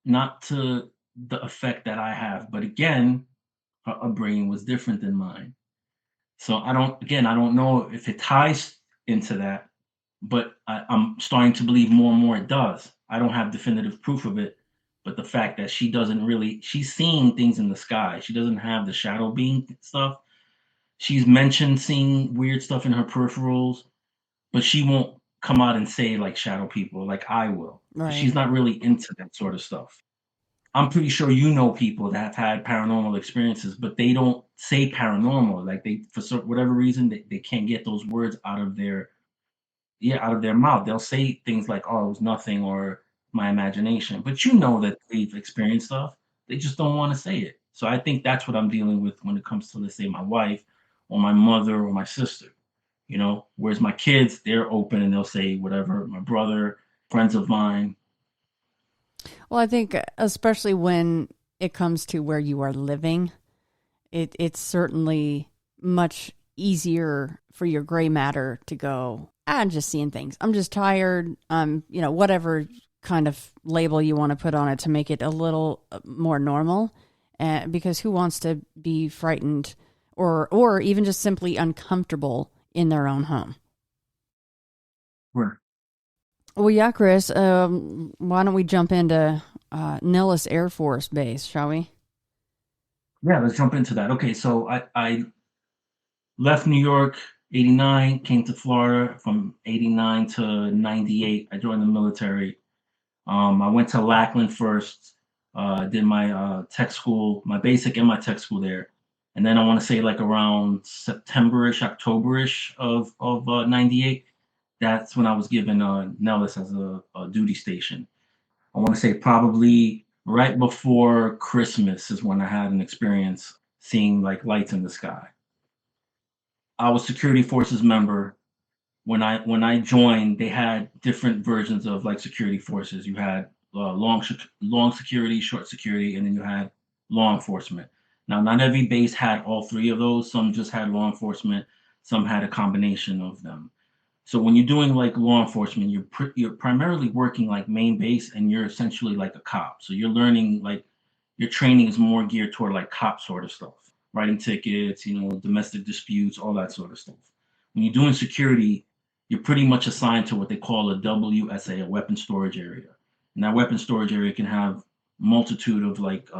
S6: not to the effect that I have. But again, her upbringing was different than mine. So I don't know if it ties into that, but I'm starting to believe more and more it does. I don't have definitive proof of it, but the fact that she's seeing things in the sky. She doesn't have the shadow being stuff. She's mentioned seeing weird stuff in her peripherals, but she won't come out and say like shadow people like I will.
S5: Right.
S6: She's not really into that sort of stuff. I'm pretty sure people that have had paranormal experiences, but they don't say paranormal. Like for whatever reason, they can't get those words out of their mouth. They'll say things like, "Oh, it was nothing," or "my imagination." But that they've experienced stuff. They just don't want to say it. So I think that's what I'm dealing with when it comes to, let's say, my wife or my mother or my sister. Whereas my kids, they're open and they'll say whatever. My brother, friends of mine.
S5: Well, I think especially when it comes to where you are living, it's certainly much easier for your gray matter to go, I'm just seeing things. I'm just tired. Whatever kind of label you want to put on it to make it a little more normal. Because who wants to be frightened or even just simply uncomfortable in their own home?
S6: Where?
S5: Well, yeah, Chris, why don't we jump into Nellis Air Force Base, shall we?
S6: Yeah, let's jump into that. Okay, so I left New York, 89, came to Florida from 89 to 98. I joined the military. I went to Lackland first, did my tech school, my basic and my tech school there. And then I want to say like around September-ish, October-ish of 98. That's when I was given Nellis as a duty station. I want to say probably right before Christmas is when I had an experience seeing like lights in the sky. I was security forces member. When I joined, they had different versions of like security forces. You had long security, short security, and then you had law enforcement. Now, not every base had all three of those. Some just had law enforcement. Some had a combination of them. So when you're doing like law enforcement, you're primarily working like main base, and you're essentially like a cop. So you're learning, like, your training is more geared toward like cop sort of stuff, writing tickets, domestic disputes, all that sort of stuff. When you're doing security, you're pretty much assigned to what they call a WSA, a weapon storage area. And that weapon storage area can have multitude of like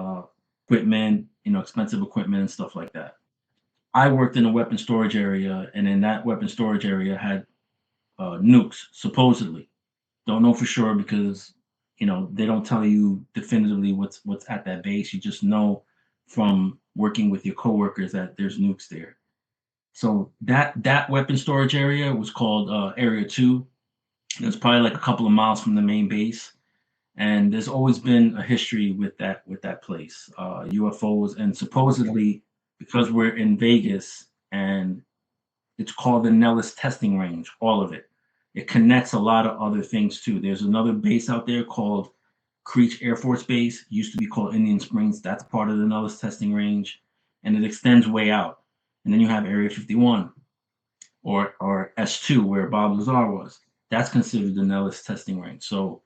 S6: equipment, expensive equipment and stuff like that. I worked in a weapon storage area, and in that weapon storage area had nukes, supposedly. Don't know for sure because, they don't tell you definitively what's at that base. You just know from working with your coworkers that there's nukes there. So that weapon storage area was called Area 2. It was probably like a couple of miles from the main base. And there's always been a history with that place, UFOs, and supposedly because we're in Vegas and it's called the Nellis testing range, all of it. It connects a lot of other things too. There's another base out there called Creech Air Force Base, used to be called Indian Springs. That's part of the Nellis testing range, and it extends way out. And then you have Area 51 or S2, where Bob Lazar was. That's considered the Nellis testing range. So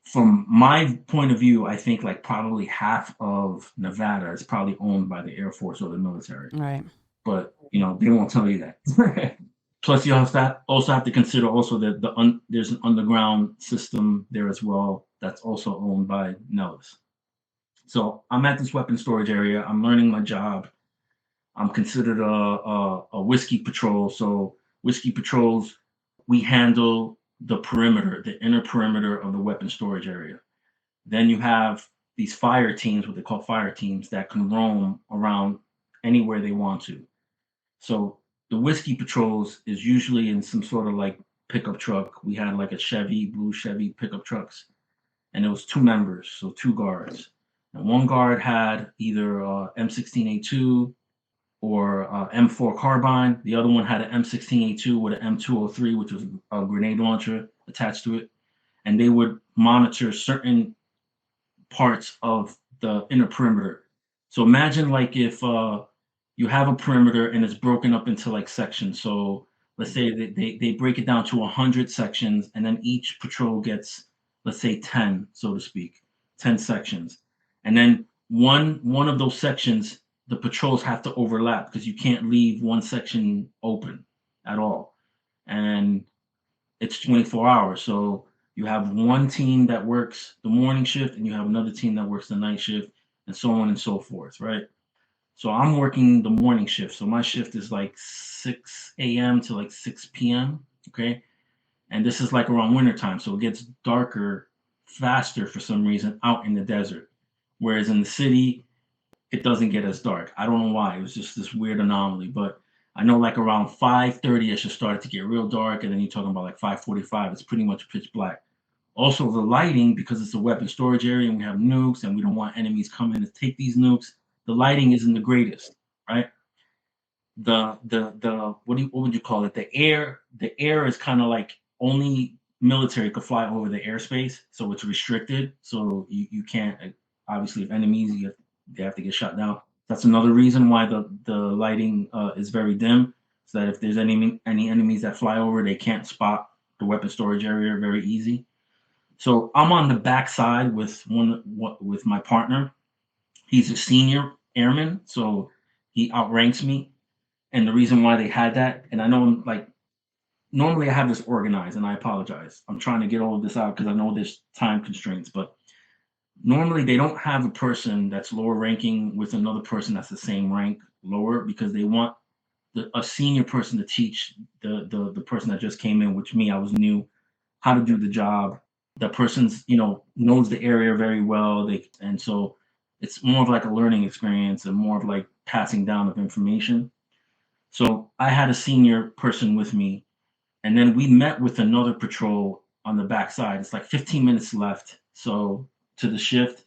S6: from my point of view, I think like probably half of Nevada is probably owned by the Air Force or the military.
S5: Right.
S6: But, they won't tell you that. Plus, you also have to consider also that there's an underground system there as well that's also owned by Nellis. So I'm at this weapon storage area. I'm learning my job. I'm considered a whiskey patrol. So whiskey patrols, we handle the perimeter, the inner perimeter of the weapon storage area. Then you have these fire teams, what they call fire teams, that can roam around anywhere they want to. So the whiskey patrols is usually in some sort of like pickup truck. We had like a blue Chevy pickup trucks, and it was 2 members, so 2 guards. And one guard had either M16A2 or M4 carbine. The other one had an M16A2 with an M203, which was a grenade launcher attached to it. And they would monitor certain parts of the inner perimeter. So imagine like if you have a perimeter and it's broken up into like sections. So let's say they break it down to 100 sections, and then each patrol gets, let's say 10, so to speak, 10 sections. And then one of those sections, the patrols have to overlap because you can't leave one section open at all. And it's 24 hours. So you have one team that works the morning shift and you have another team that works the night shift, and so on and so forth, right? So I'm working the morning shift. So my shift is like 6 a.m. to like 6 p.m. Okay. And this is like around wintertime. So it gets darker faster for some reason out in the desert. Whereas in the city, it doesn't get as dark. I don't know why. It was just this weird anomaly. But I know like around 5:30ish, it started to get real dark. And then you're talking about like 5:45, it's pretty much pitch black. Also, the lighting, because it's a weapon storage area and we have nukes and we don't want enemies coming to take these nukes, the lighting isn't the greatest, right? The what would you call it? The air is kind of like only military could fly over the airspace, so it's restricted. So you can't, obviously, if enemies, they have to get shot down. That's another reason why the lighting is very dim, so that if there's any enemies that fly over, they can't spot the weapon storage area very easy. So I'm on the backside with my partner. He's a senior airman, so he outranks me. And the reason why they had that, and I know, like, normally I have this organized, and I apologize. I'm trying to get all of this out because I know there's time constraints, but normally they don't have a person that's lower ranking with another person that's the same rank lower, because they want a senior person to teach the person that just came in, which me, I was new, how to do the job. The person's, knows the area very well. And so it's more of like a learning experience and more of like passing down of information. So I had a senior person with me, and then we met with another patrol on the backside. It's like 15 minutes left, so to the shift.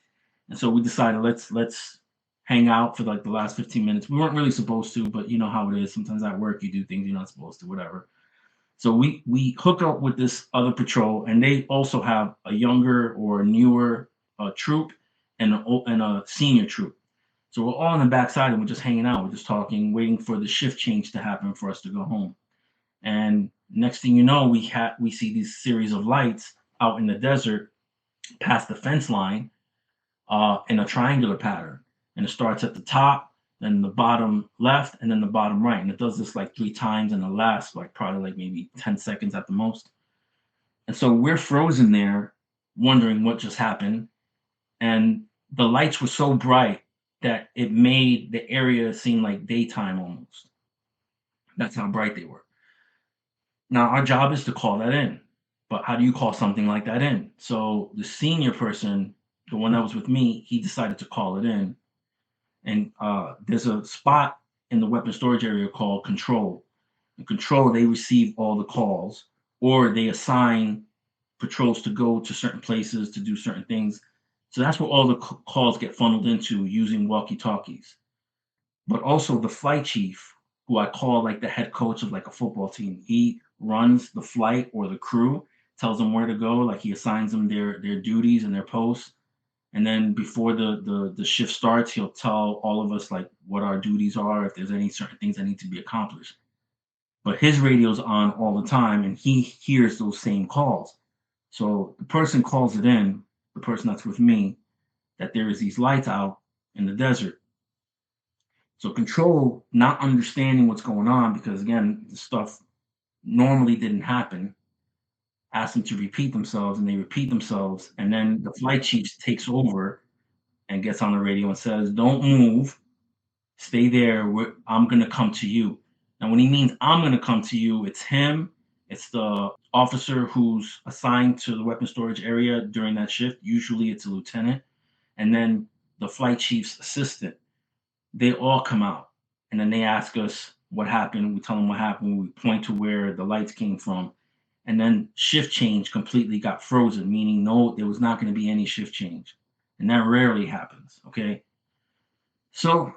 S6: And so we decided let's hang out for like the last 15 minutes. We weren't really supposed to, but you know how it is. Sometimes at work you do things you're not supposed to, whatever. So we hook up with this other patrol, and they also have a younger or newer troop and a senior troop. So we're all on the backside and we're just hanging out. We're just talking, waiting for the shift change to happen for us to go home. And next thing you know, we see these series of lights out in the desert past the fence line in a triangular pattern. And it starts at the top, then the bottom left, and then the bottom right. And it does this like 3 times, and it lasts like probably like maybe 10 seconds at the most. And so we're frozen there, wondering what just happened. And the lights were so bright that it made the area seem like daytime almost. That's how bright they were. Now, our job is to call that in. But how do you call something like that in? So the senior person, the one that was with me, he decided to call it in. And there's a spot in the weapon storage area called control. In control, they receive all the calls, or they assign patrols to go to certain places to do certain things. So that's where all the calls get funneled into, using walkie-talkies. But also the flight chief, who I call like the head coach of like a football team, he runs the flight or the crew, tells them where to go. Like, he assigns them their duties and their posts. And then before the shift starts, he'll tell all of us like what our duties are, if there's any certain things that need to be accomplished. But his radio's on all the time, and he hears those same calls. So the person calls it in, the person that's with me, that there is these lights out in the desert. So control, not understanding what's going on, because again, the stuff normally didn't happen, ask them to repeat themselves, and they repeat themselves. And then the flight chief takes over and gets on the radio and says, "Don't move. Stay there. I'm going to come to you." And when he means I'm going to come to you, it's him. It's the officer who's assigned to the weapon storage area during that shift. Usually it's a lieutenant. And then the flight chief's assistant. They all come out. And then they ask us what happened. We tell them what happened. We point to where the lights came from. And then shift change completely got frozen, meaning no, there was not going to be any shift change. And that rarely happens, okay? So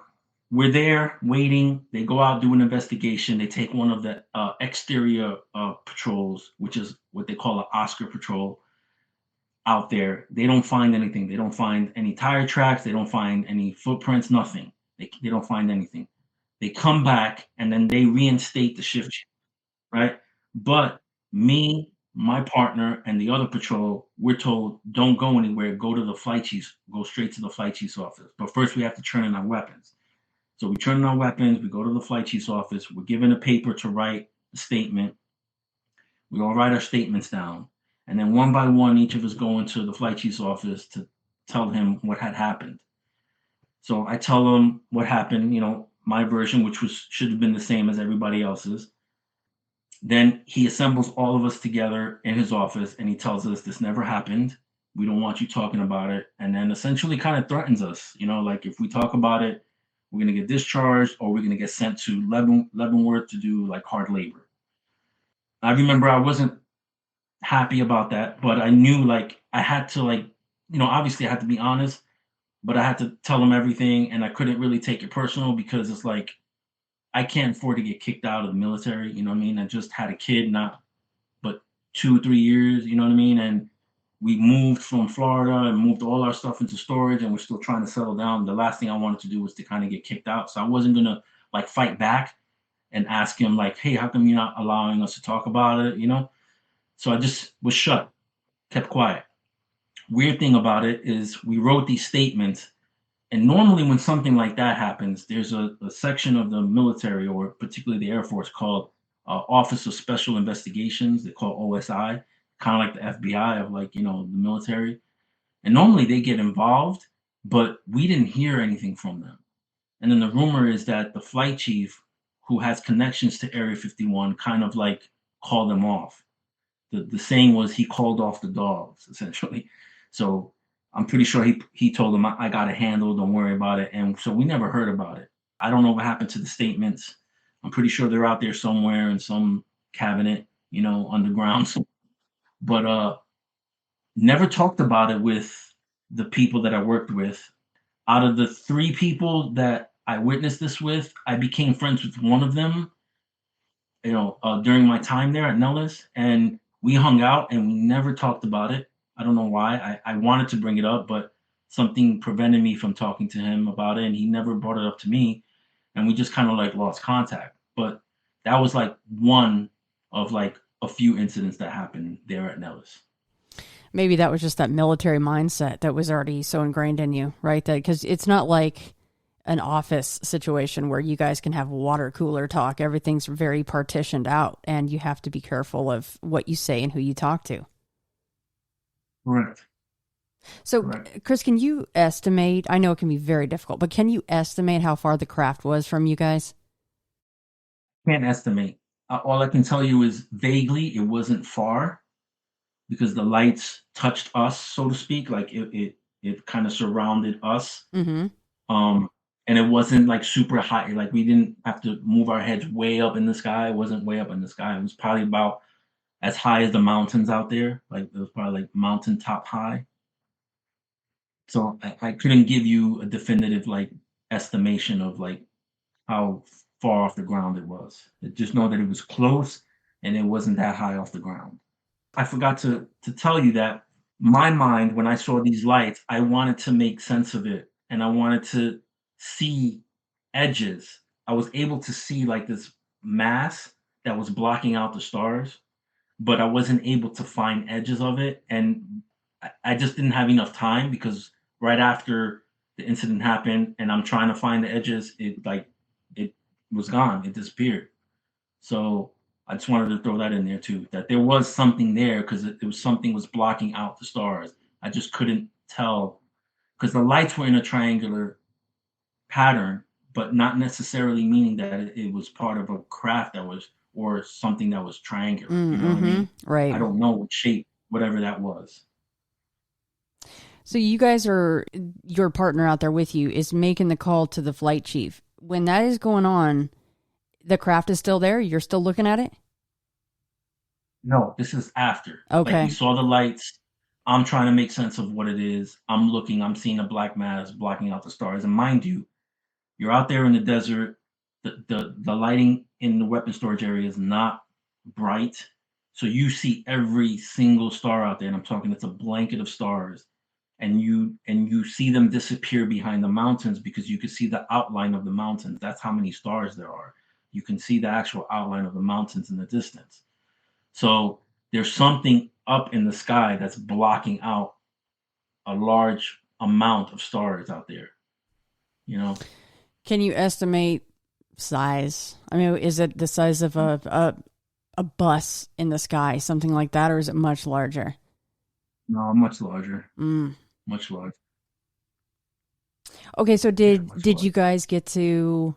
S6: we're there waiting. They go out, do an investigation. They take one of the exterior patrols, which is what they call an Oscar patrol, out there. They don't find anything. They don't find any tire tracks. They don't find any footprints, nothing. They don't find anything. They come back, and then they reinstate the shift, right? But me, my partner, and the other patrol, we're told, don't go anywhere. Go to the flight chief's. Go straight to the flight chief's office. But first, we have to turn in our weapons. So we turn in our weapons. We go to the flight chief's office. We're given a paper to write a statement. We all write our statements down. And then one by one, each of us go into the flight chief's office to tell him what had happened. So I tell him what happened, my version, which should have been the same as everybody else's. Then he assembles all of us together in his office, and he tells us this never happened. We don't want you talking about it. And then essentially kind of threatens us, like if we talk about it, we're going to get discharged, or we're going to get sent to Leavenworth to do like hard labor. I remember I wasn't happy about that, but I knew like I had to obviously I had to be honest, but I had to tell him everything, and I couldn't really take it personal because it's like, I can't afford to get kicked out of the military. You know what I mean? I just had a kid, not but 2 or 3 years, you know what I mean? And we moved from Florida and moved all our stuff into storage, and we're still trying to settle down. The last thing I wanted to do was to kind of get kicked out. So I wasn't going to like fight back and ask him like, hey, how come you're not allowing us to talk about it? So I just was shut, kept quiet. Weird thing about it is we wrote these statements, and normally when something like that happens, there's a section of the military, or particularly the Air Force, called Office of Special Investigations. They call OSI, kind of like the FBI of the military. And normally they get involved, but we didn't hear anything from them. And then the rumor is that the flight chief, who has connections to Area 51, kind of like called them off. The saying was he called off the dogs, essentially. So I'm pretty sure he told them, I got it handled, don't worry about it. And so we never heard about it. I don't know what happened to the statements. I'm pretty sure they're out there somewhere in some cabinet, underground. But never talked about it with the people that I worked with. Out of the 3 people that I witnessed this with, I became friends with one of them, during my time there at Nellis. And we hung out and we never talked about it. I don't know why. I wanted to bring it up, but something prevented me from talking to him about it, and he never brought it up to me. And we just kind of like lost contact. But that was like one of like a few incidents that happened there at Nellis.
S5: Maybe that was just that military mindset that was already so ingrained in you, right? That because it's not like an office situation where you guys can have water cooler talk. Everything's very partitioned out, and you have to be careful of what you say and who you talk to.
S6: Correct.
S5: So,
S6: Correct.
S5: Chris, can you estimate? I know it can be very difficult, but can you estimate how far the craft was from you guys?
S6: Can't estimate. All I can tell you is vaguely it wasn't far, because the lights touched us, so to speak. Like it kind of surrounded us.
S5: Mm-hmm.
S6: And it wasn't like super high. Like we didn't have to move our heads way up in the sky. It wasn't way up in the sky. It was probably about as high as the mountains out there. Like it was probably like mountaintop high. So I couldn't give you a definitive like estimation of like how far off the ground it was. I just know that it was close and it wasn't that high off the ground. I forgot to tell you that my mind, when I saw these lights, I wanted to make sense of it, and I wanted to see edges. I was able to see like this mass that was blocking out the stars, but I wasn't able to find edges of it. And I just didn't have enough time, because right after the incident happened and I'm trying to find the edges, it was gone. It disappeared. So I just wanted to throw that in there too, that there was something there because it was something was blocking out the stars. I just couldn't tell because the lights were in a triangular pattern, but not necessarily meaning that it was part of a craft that was or something that was triangular. You know what I mean?
S5: Right.
S6: I don't know what shape, whatever that was.
S5: So you guys are, your partner out there with you is making the call to the flight chief. When that is going on, the craft is still there? You're still looking at it?
S6: No, this is after.
S5: Okay.
S6: Like we saw the lights. I'm trying to make sense of what it is. I'm looking, I'm seeing a black mass blocking out the stars. And mind you, you're out there in the desert. The lighting in the weapon storage area is not bright. So you see every single star out there. And I'm talking, it's a blanket of stars. And you see them disappear behind the mountains because you can see the outline of the mountains. That's how many stars there are. You can see the actual outline of the mountains in the distance. So there's something up in the sky that's blocking out a large amount of stars out there. You know?
S5: Can you estimate size? I mean, is it the size of a bus in the sky, something like that, or is it much larger?
S6: No, much larger. Much larger.
S5: Okay, so did you guys get to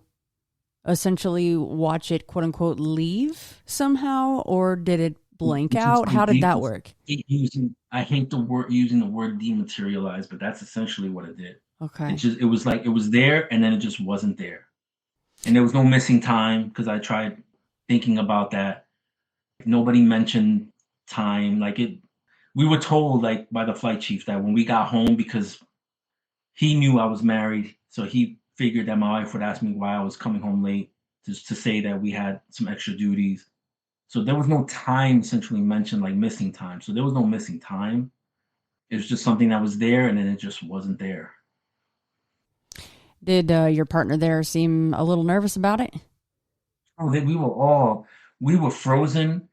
S5: essentially watch it, quote unquote, leave somehow, or did it blank out? How did that work?
S6: I hate using the word dematerialize, but that's essentially what it did.
S5: Okay.
S6: It was like it was there and then it just wasn't there. And there was no missing time because I tried thinking about that. Nobody mentioned time. We were told like by the flight chief that when we got home, because he knew I was married, so he figured that my wife would ask me why I was coming home late, just to say that we had some extra duties. So there was no time essentially mentioned, like missing time. So there was no missing time. It was just something that was there and then it just wasn't there.
S5: Did your partner there seem a little nervous about it?
S6: Oh, we were frozen.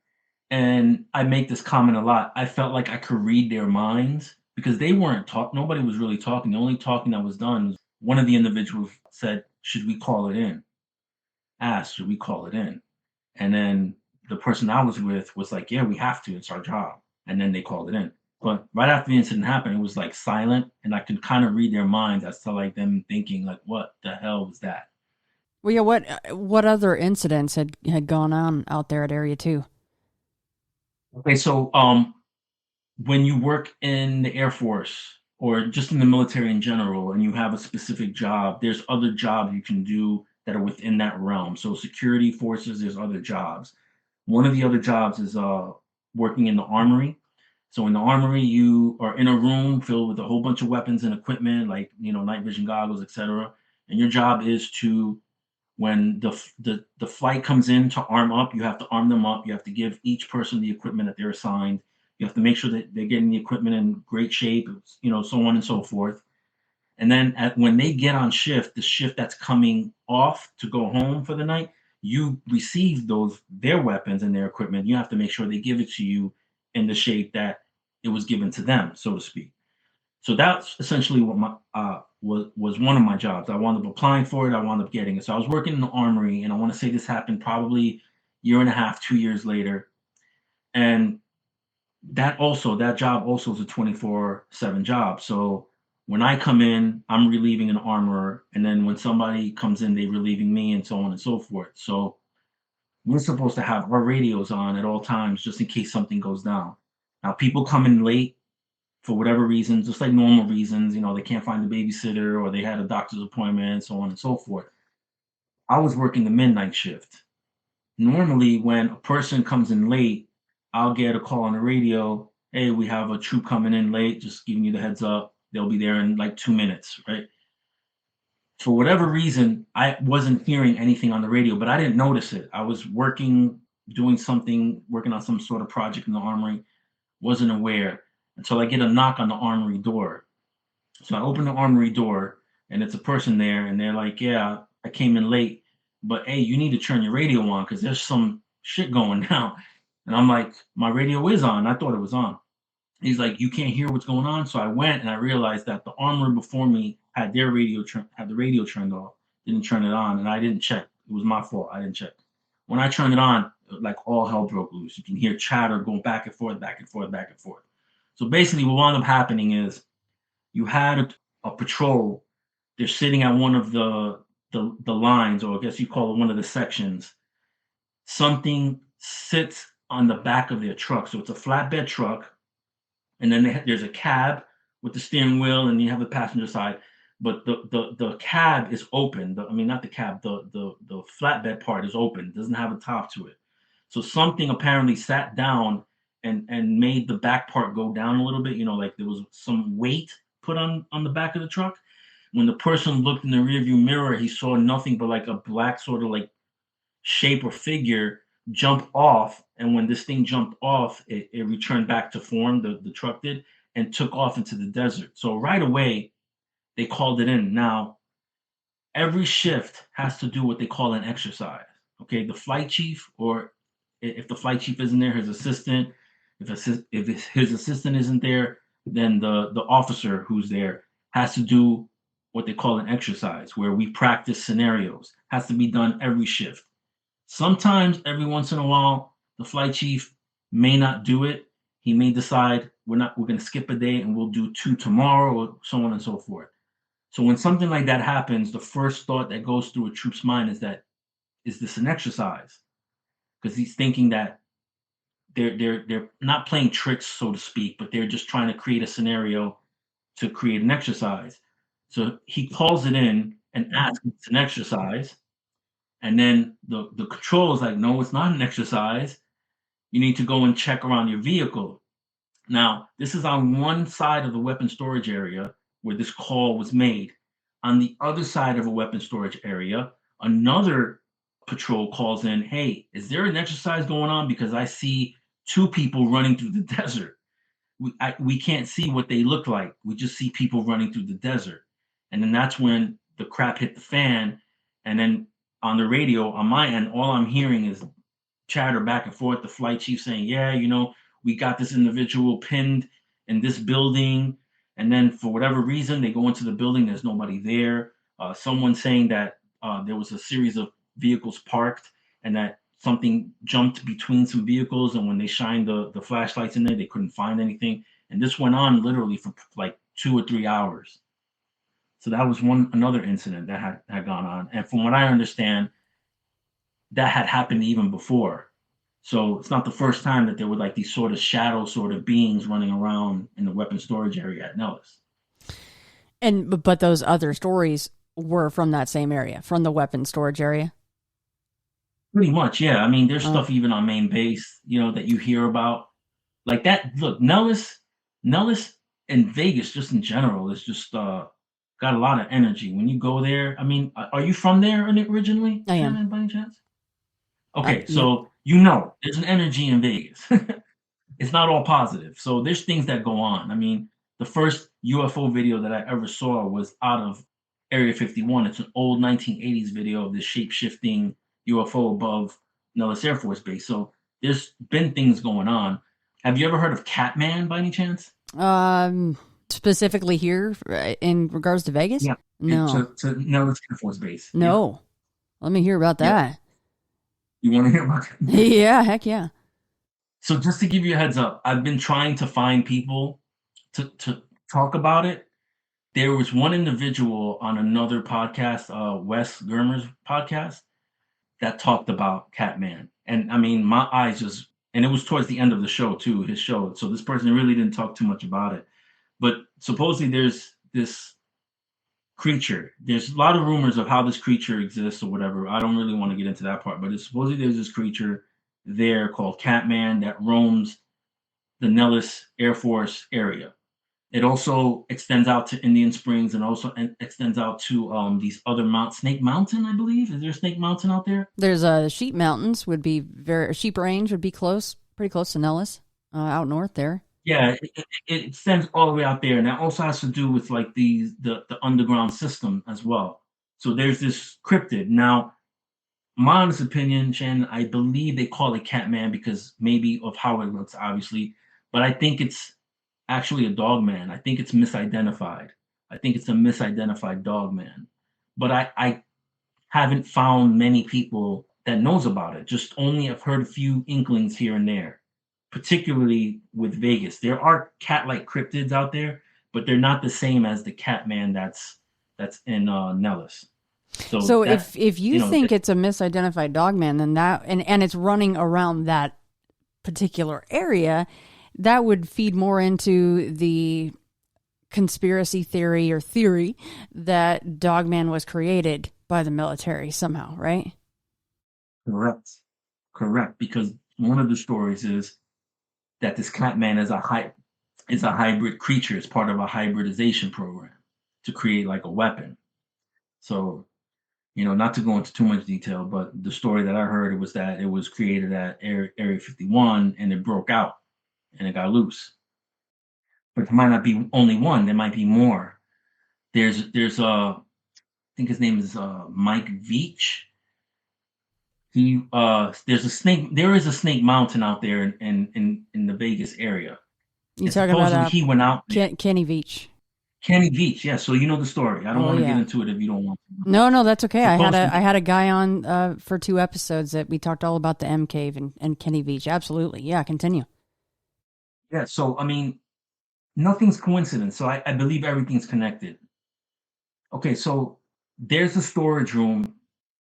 S6: And I make this comment a lot. I felt like I could read their minds because they weren't talking. Nobody was really talking. The only talking that was done was one of the individuals said, "Should we call it in?" Asked, "Should we call it in?" And then the person I was with was like, "Yeah, we have to. It's our job." And then they called it in. But right after the incident happened, it was like silent, and I could kind of read their minds as to like them thinking like, "What the hell was that?"
S5: Well, yeah. What other incidents had gone on out there at Area 2?
S6: Okay, so when you work in the Air Force or just in the military in general, and you have a specific job, there's other jobs you can do that are within that realm. So security forces, there's other jobs. One of the other jobs is working in the armory. So in the armory, you are in a room filled with a whole bunch of weapons and equipment, like night vision goggles, etc. And your job is to, when the flight comes in to arm up, you have to arm them up. You have to give each person the equipment that they're assigned. You have to make sure that they're getting the equipment in great shape, so on and so forth. And then when they get on shift, the shift that's coming off to go home for the night, you receive their weapons and their equipment. You have to make sure they give it to you in the shape that it was given to them, so to speak. So that's essentially what my was one of my jobs. I wound up applying for it. I wound up getting it. So I was working in the armory, and I want to say this happened probably year and a half, 2 years later. And that job also is a 24/7 job. So when I come in, I'm relieving an armorer, and then when somebody comes in, they're relieving me, and so on and so forth. So we're supposed to have our radios on at all times just in case something goes down. Now, people come in late for whatever reasons, just like normal reasons, they can't find the babysitter or they had a doctor's appointment, so on and so forth. I was working the midnight shift. Normally, when a person comes in late, I'll get a call on the radio. "Hey, we have a troop coming in late, just giving you the heads up. They'll be there in like 2 minutes," right? For whatever reason, I wasn't hearing anything on the radio, but I didn't notice it. I was working on some sort of project in the armory, wasn't aware until I get a knock on the armory door. So I open the armory door and it's a person there, and they're like, "Yeah, I came in late, but hey, you need to turn your radio on because there's some shit going down." And I'm like, "My radio is on. I thought it was on." He's like, "You can't hear what's going on?" So I went and I realized that the armorer before me had the radio turned off, didn't turn it on, and I didn't check. It was my fault. I didn't check. When I turned it on, like all hell broke loose. You can hear chatter going back and forth, back and forth, back and forth. So basically what wound up happening is you had a patrol. They're sitting at one of the lines, or I guess you call it one of the sections. Something sits on the back of their truck. So it's a flatbed truck, and then there's a cab with the steering wheel, and you have the passenger side. But the cab is open. Not the cab. The flatbed part is open. It doesn't have a top to it. So something apparently sat down and made the back part go down a little bit. Like there was some weight put on the back of the truck. When the person looked in the rearview mirror, he saw nothing but like a black sort of like shape or figure jump off. And when this thing jumped off, it returned back to form. The truck did, and took off into the desert. So right away, they called it in. Now, every shift has to do what they call an exercise. Okay, the flight chief, or if the flight chief isn't there, his assistant. If his assistant isn't there, then the officer who's there has to do what they call an exercise, where we practice scenarios. Has to be done every shift. Sometimes, every once in a while, the flight chief may not do it. He may decide we're going to skip a day and we'll do 2 tomorrow, or so on and so forth. So when something like that happens, the first thought that goes through a troop's mind is this an exercise? Because he's thinking that they're not playing tricks, so to speak, but they're just trying to create a scenario to create an exercise. So he calls it in and asks if it's an exercise. And then the control is like, no, it's not an exercise. You need to go and check around your vehicle. Now, this is on one side of the weapon storage area where this call was made. On the other side of a weapon storage area, another patrol calls in, hey, is there an exercise going on? Because I see 2 people running through the desert. We can't see what they look like. We just see people running through the desert. And then that's when the crap hit the fan. And then on the radio, on my end, all I'm hearing is chatter back and forth. The flight chief saying, yeah, we got this individual pinned in this building. And then for whatever reason, they go into the building. There's nobody there. Someone saying that there was a series of vehicles parked and that something jumped between some vehicles. And when they shined the flashlights in there, they couldn't find anything. And this went on literally for like 2 or 3 hours. So that was another incident that had gone on. And from what I understand, that had happened even before. So it's not the first time that there were like these sort of shadow sort of beings running around in the weapon storage area at Nellis.
S5: But those other stories were from that same area, from the weapon storage area?
S6: Pretty much, yeah. There's stuff even on main base, that you hear about. Like that, look, Nellis and Vegas just in general is just got a lot of energy. When you go there, are you from there originally?
S5: I am.
S6: By any chance? Okay,
S5: yeah.
S6: so there's an energy in Vegas. It's not all positive. So there's things that go on. The first UFO video that I ever saw was out of Area 51. It's an old 1980s video of this shape-shifting UFO above Nellis Air Force Base. So there's been things going on. Have you ever heard of Catman by any chance?
S5: Specifically here in regards to Vegas?
S6: Yeah.
S5: No.
S6: To Nellis Air Force Base.
S5: No. Yeah. Let me hear about that.
S6: Yeah. You want to hear about that?
S5: Yeah, heck yeah.
S6: So just to give you a heads up, I've been trying to find people to talk about it. There was one individual on another podcast, Wes Germer's podcast, that talked about Catman. And my eyes just, and it was towards the end of the show too, his show. So this person really didn't talk too much about it. But supposedly there's this creature. There's a lot of rumors of how this creature exists or whatever. I don't really want to get into that part, but it's supposedly there's this creature there called Catman that roams the Nellis Air Force area. It also extends out to Indian Springs and also extends out to these other Snake Mountain, I believe. Is there Snake Mountain out there?
S5: There's Sheep Mountains Sheep Range would be pretty close to Nellis, out north there.
S6: Yeah, it extends all the way out there, and that also has to do with like the underground system as well. So there's this cryptid. Now, my honest opinion, Shannon, I believe they call it Catman because maybe of how it looks, obviously, but I think it's actually a dog man. I think it's misidentified. I think it's a misidentified dog man. But I haven't found many people that knows about it. Just only I've heard a few inklings here and there, particularly with Vegas. There are cat-like cryptids out there, but they're not the same as the Catman that's in Nellis.
S5: So if you think it's a misidentified dogman, then that and it's running around that particular area, that would feed more into the conspiracy theory that Dogman was created by the military somehow, right?
S6: Correct. Because one of the stories is that this Catman is a hybrid creature. It's part of a hybridization program to create like a weapon. So, not to go into too much detail, but the story that I heard was that it was created at Area 51 and it broke out and it got loose. But there might not be only one. There might be more. There's I think his name is Mike Veach. There is a snake mountain out there in the Vegas area.
S5: You talking about
S6: he went out there.
S5: Kenny Veach.
S6: Kenny Veach, yeah. So you know the story. I don't want to get into it if you don't want to.
S5: No, that's okay. I had a guy on for 2 episodes that we talked all about the M Cave and Kenny Veach. Absolutely, yeah. Continue.
S6: Yeah. So nothing's coincidence. So I believe everything's connected. Okay, so there's a storage room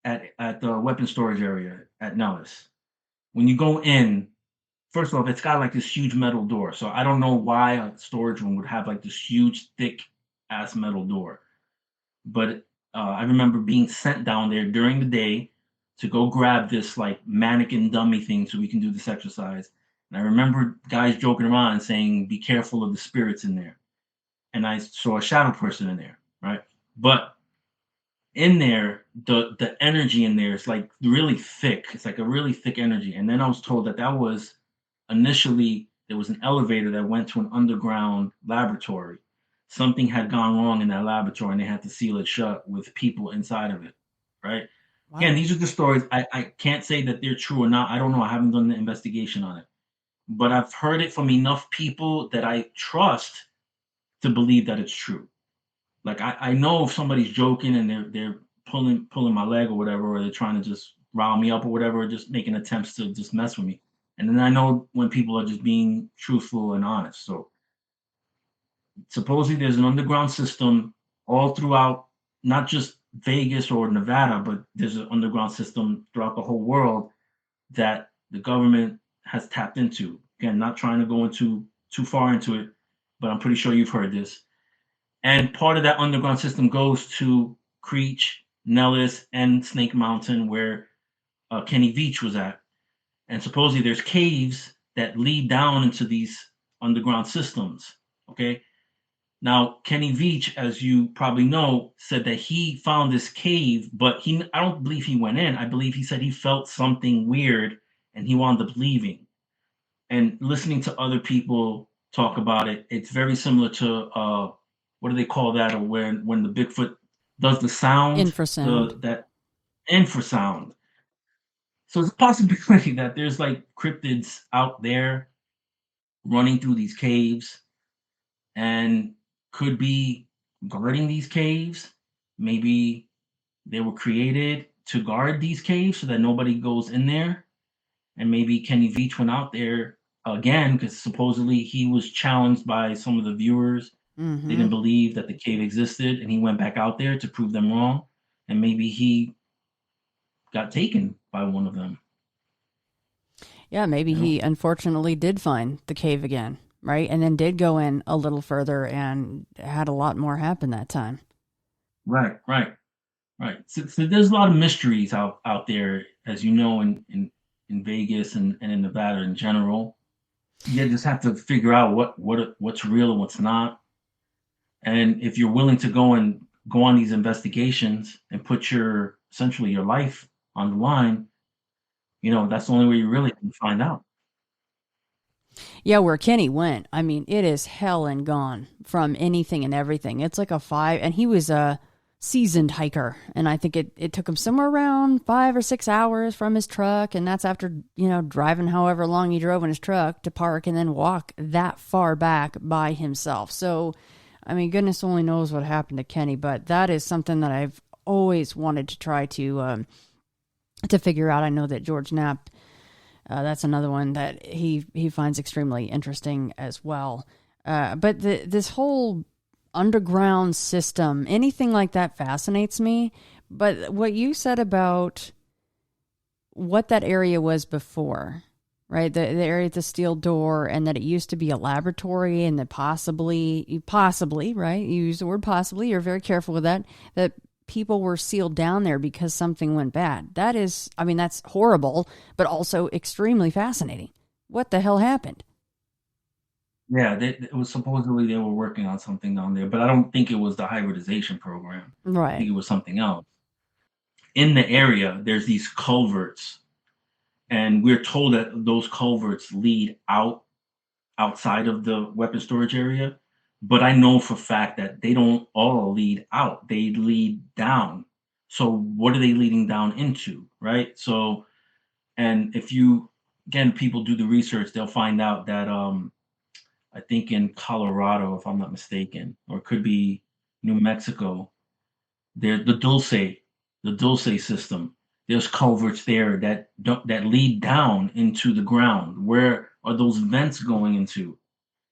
S6: at the weapon storage area at Nellis. When you go in, first of all, it's got like this huge metal door. So I don't know why a storage room would have like this huge, thick ass metal door. But I remember being sent down there during the day to go grab this like mannequin dummy thing so we can do this exercise. And I remember guys joking around and saying, be careful of the spirits in there. And I saw a shadow person in there, right? But in there, the energy in there is like really thick. It's like a really thick energy. And then I was told that was initially, there was an elevator that went to an underground laboratory. Something had gone wrong in that laboratory and they had to seal it shut with people inside of it, right? Wow. Again, these are the stories. I can't say that they're true or not. I don't know. I haven't done the investigation on it. But I've heard it from enough people that I trust to believe that it's true. Like I know if somebody's joking and they're pulling my leg or whatever, or they're trying to just rile me up or whatever, or just making attempts to just mess with me. And then I know when people are just being truthful and honest. So supposedly there's an underground system all throughout, not just Vegas or Nevada, but there's an underground system throughout the whole world that the government has tapped into. Again, not trying to go into too far into it, but I'm pretty sure you've heard this. And part of that underground system goes to Creech, Nellis, and Snake Mountain, where Kenny Veach was at. And supposedly there's caves that lead down into these underground systems, okay? Now, Kenny Veach, as you probably know, said that he found this cave, but I don't believe he went in. I believe he said he felt something weird and he wound up leaving. And listening to other people talk about it, it's very similar to, what do they call that? Or when the Bigfoot does the sound?
S5: Infrasound.
S6: That infrasound. So it's a possibility that there's like cryptids out there running through these caves and could be guarding these caves. Maybe they were created to guard these caves so that nobody goes in there. And maybe Kenny Veach went out there again because supposedly he was challenged by some of the viewers. Mm-hmm. They didn't believe that the cave existed, and he went back out there to prove them wrong. And maybe he got taken by one of them.
S5: Yeah, maybe he unfortunately did find the cave again, right? And then did go in a little further and had a lot more happen that time. Right.
S6: So there's a lot of mysteries out there, as you know, in Vegas and in Nevada in general. You just have to figure out what's real and what's not. And if you're willing to go on these investigations and put essentially your life on the line, that's the only way you really can find out.
S5: Yeah, where Kenny went, I mean, it is hell and gone from anything and everything. It's like and he was a seasoned hiker, and I think it took him somewhere around 5 or 6 hours from his truck, and that's after, driving however long he drove in his truck to park and then walk that far back by himself. So, I mean, goodness only knows what happened to Kenny, but that is something that I've always wanted to try to to figure out. I know that George Knapp, that's another one that he finds extremely interesting as well. But this whole underground system, anything like that fascinates me. But what you said about what that area was before, right? The area at the steel door, and that it used to be a laboratory, and that possibly, right? You use the word possibly. You're very careful with that people were sealed down there because something went bad. That is, I mean, that's horrible, but also extremely fascinating. What the hell happened?
S6: Yeah, it was supposedly they were working on something down there, but I don't think it was the hybridization program. I think
S5: Right.
S6: it was something else. In the area, there's these culverts, and we're told that those culverts lead outside of the weapon storage area. But I know for a fact that they don't all lead out; they lead down. So what are they leading down into, right? So, and if you again, people do the research, they'll find out that I think in Colorado, if I'm not mistaken, or it could be New Mexico, there the Dulce system. There's culverts there that lead down into the ground. Where are those vents going into?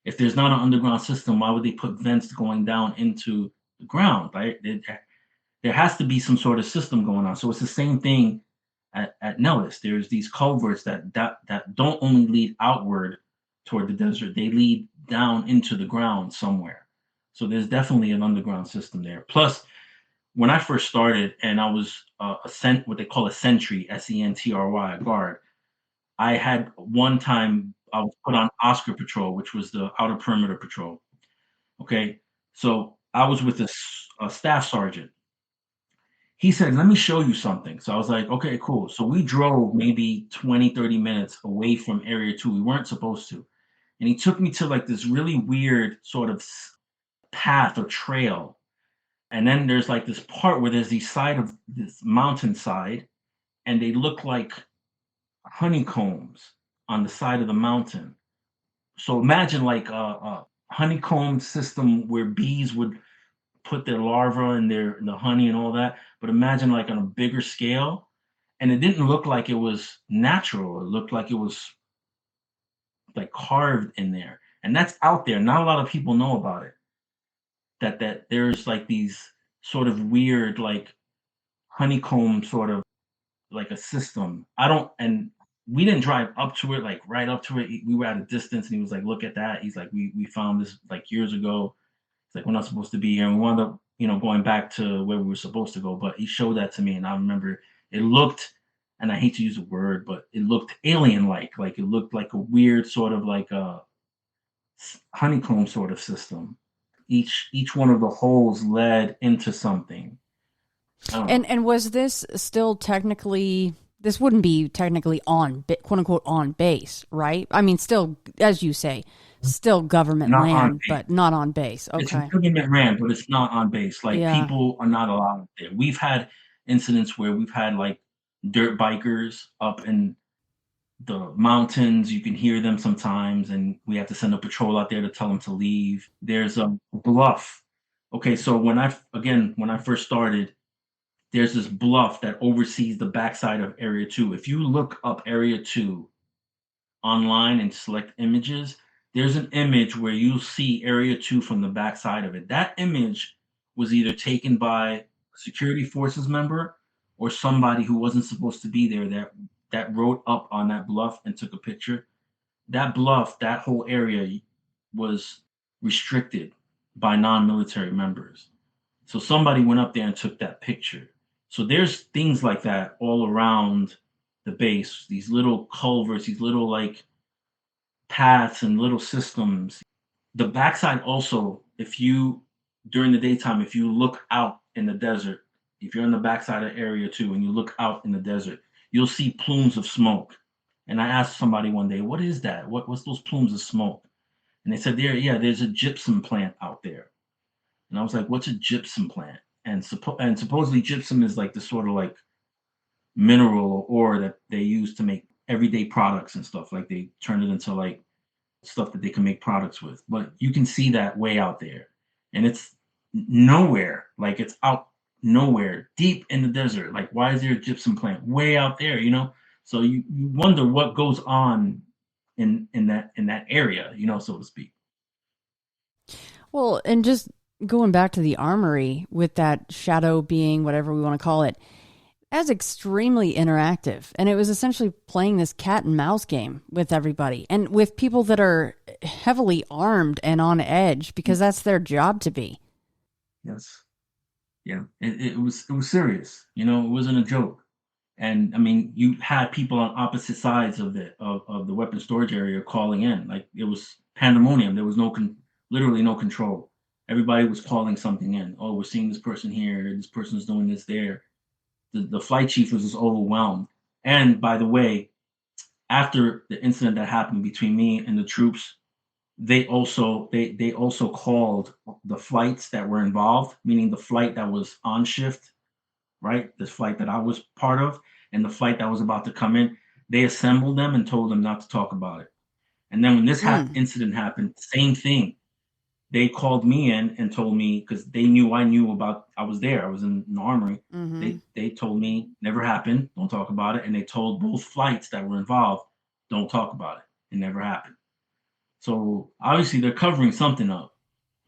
S6: If there's not an underground system, why would they put vents going down into the ground? Right? There has to be some sort of system going on. So it's the same thing at Nellis. There's these culverts that don't only lead outward toward the desert, they lead down into the ground somewhere. So there's definitely an underground system there. Plus, when I first started and I was what they call a sentry, SENTRY, a guard, I had one time I was put on Oscar Patrol, which was the outer perimeter patrol. Okay, so I was with a staff sergeant. He said, let me show you something. So I was like, okay, cool. So we drove maybe 20, 30 minutes away from Area 2. We weren't supposed to. And he took me to like this really weird sort of path or trail. And then there's like this part where there's the side of this mountainside, and they look like honeycombs on the side of the mountain. So imagine like a honeycomb system where bees would put their larvae and the honey and all that, but imagine like on a bigger scale. And it didn't look like it was natural. It looked like it was like carved in there. And that's out there. Not a lot of people know about it. That there's like these sort of weird like honeycomb sort of like a system. And we didn't drive up to it, like right up to it. We were at a distance, and he was like, look at that. He's like, we found this like years ago. It's like, we're not supposed to be here. And we wound up, going back to where we were supposed to go. But he showed that to me, and I remember it looked, and I hate to use the word, but it looked alien-like. Like it looked like a weird sort of like a honeycomb sort of system. Each one of the holes led into something.
S5: And was this still technically? This wouldn't be technically on quote unquote on base, right? I mean, still, as you say, still government
S6: Not
S5: land, but not on base. Okay,
S6: it's government land, but it's not on base. Like people are not allowed there. We've had incidents where we've had like dirt bikers up in the mountains. You can hear them sometimes, and we have to send a patrol out there to tell them to leave. There's a bluff. Okay, so when I first started, there's this bluff that oversees the backside of Area 2. If you look up Area 2 online and select images, there's an image where you'll see Area 2 from the backside of it. That image was either taken by a security forces member or somebody who wasn't supposed to be there that rode up on that bluff and took a picture. That bluff, that whole area was restricted by non-military members. So somebody went up there and took that picture. So there's things like that all around the base, these little culverts, these little like paths and little systems. The backside also, during the daytime, if you look out in the desert, if you're in the backside of Area 2 and you look out in the desert, you'll see plumes of smoke. And I asked somebody one day, what is that? What's those plumes of smoke? And they said, there's a gypsum plant out there. And I was like, what's a gypsum plant? And supposedly gypsum is like the sort of like mineral ore that they use to make everyday products and stuff. Like they turn it into like stuff that they can make products with. But you can see that way out there. And it's nowhere. Like it's out nowhere, deep in the desert. Like, why is there a gypsum plant way out there? So you wonder what goes on in that area, so to speak.
S5: Well, and just going back to the armory with that shadow being, whatever we want to call it, that's extremely interactive. And it was essentially playing this cat and mouse game with everybody and with people that are heavily armed and on edge because that's their job to be.
S6: Yes. Yeah. It was serious. It wasn't a joke. And I mean, you had people on opposite sides of the weapon storage area calling in. Like, it was pandemonium. There was literally no control. Everybody was calling something in. Oh, we're seeing this person here. This person's doing this there. The flight chief was just overwhelmed. And by the way, after the incident that happened between me and the troops, they also called the flights that were involved, meaning the flight that was on shift, right? This flight that I was part of, and the flight that was about to come in. They assembled them and told them not to talk about it. And then when this incident happened, same thing. They called me in and told me, because they knew I was there. I was in the armory.
S5: Mm-hmm.
S6: They told me, never happened. Don't talk about it. And they told both flights that were involved, don't talk about it. It never happened. So obviously they're covering something up,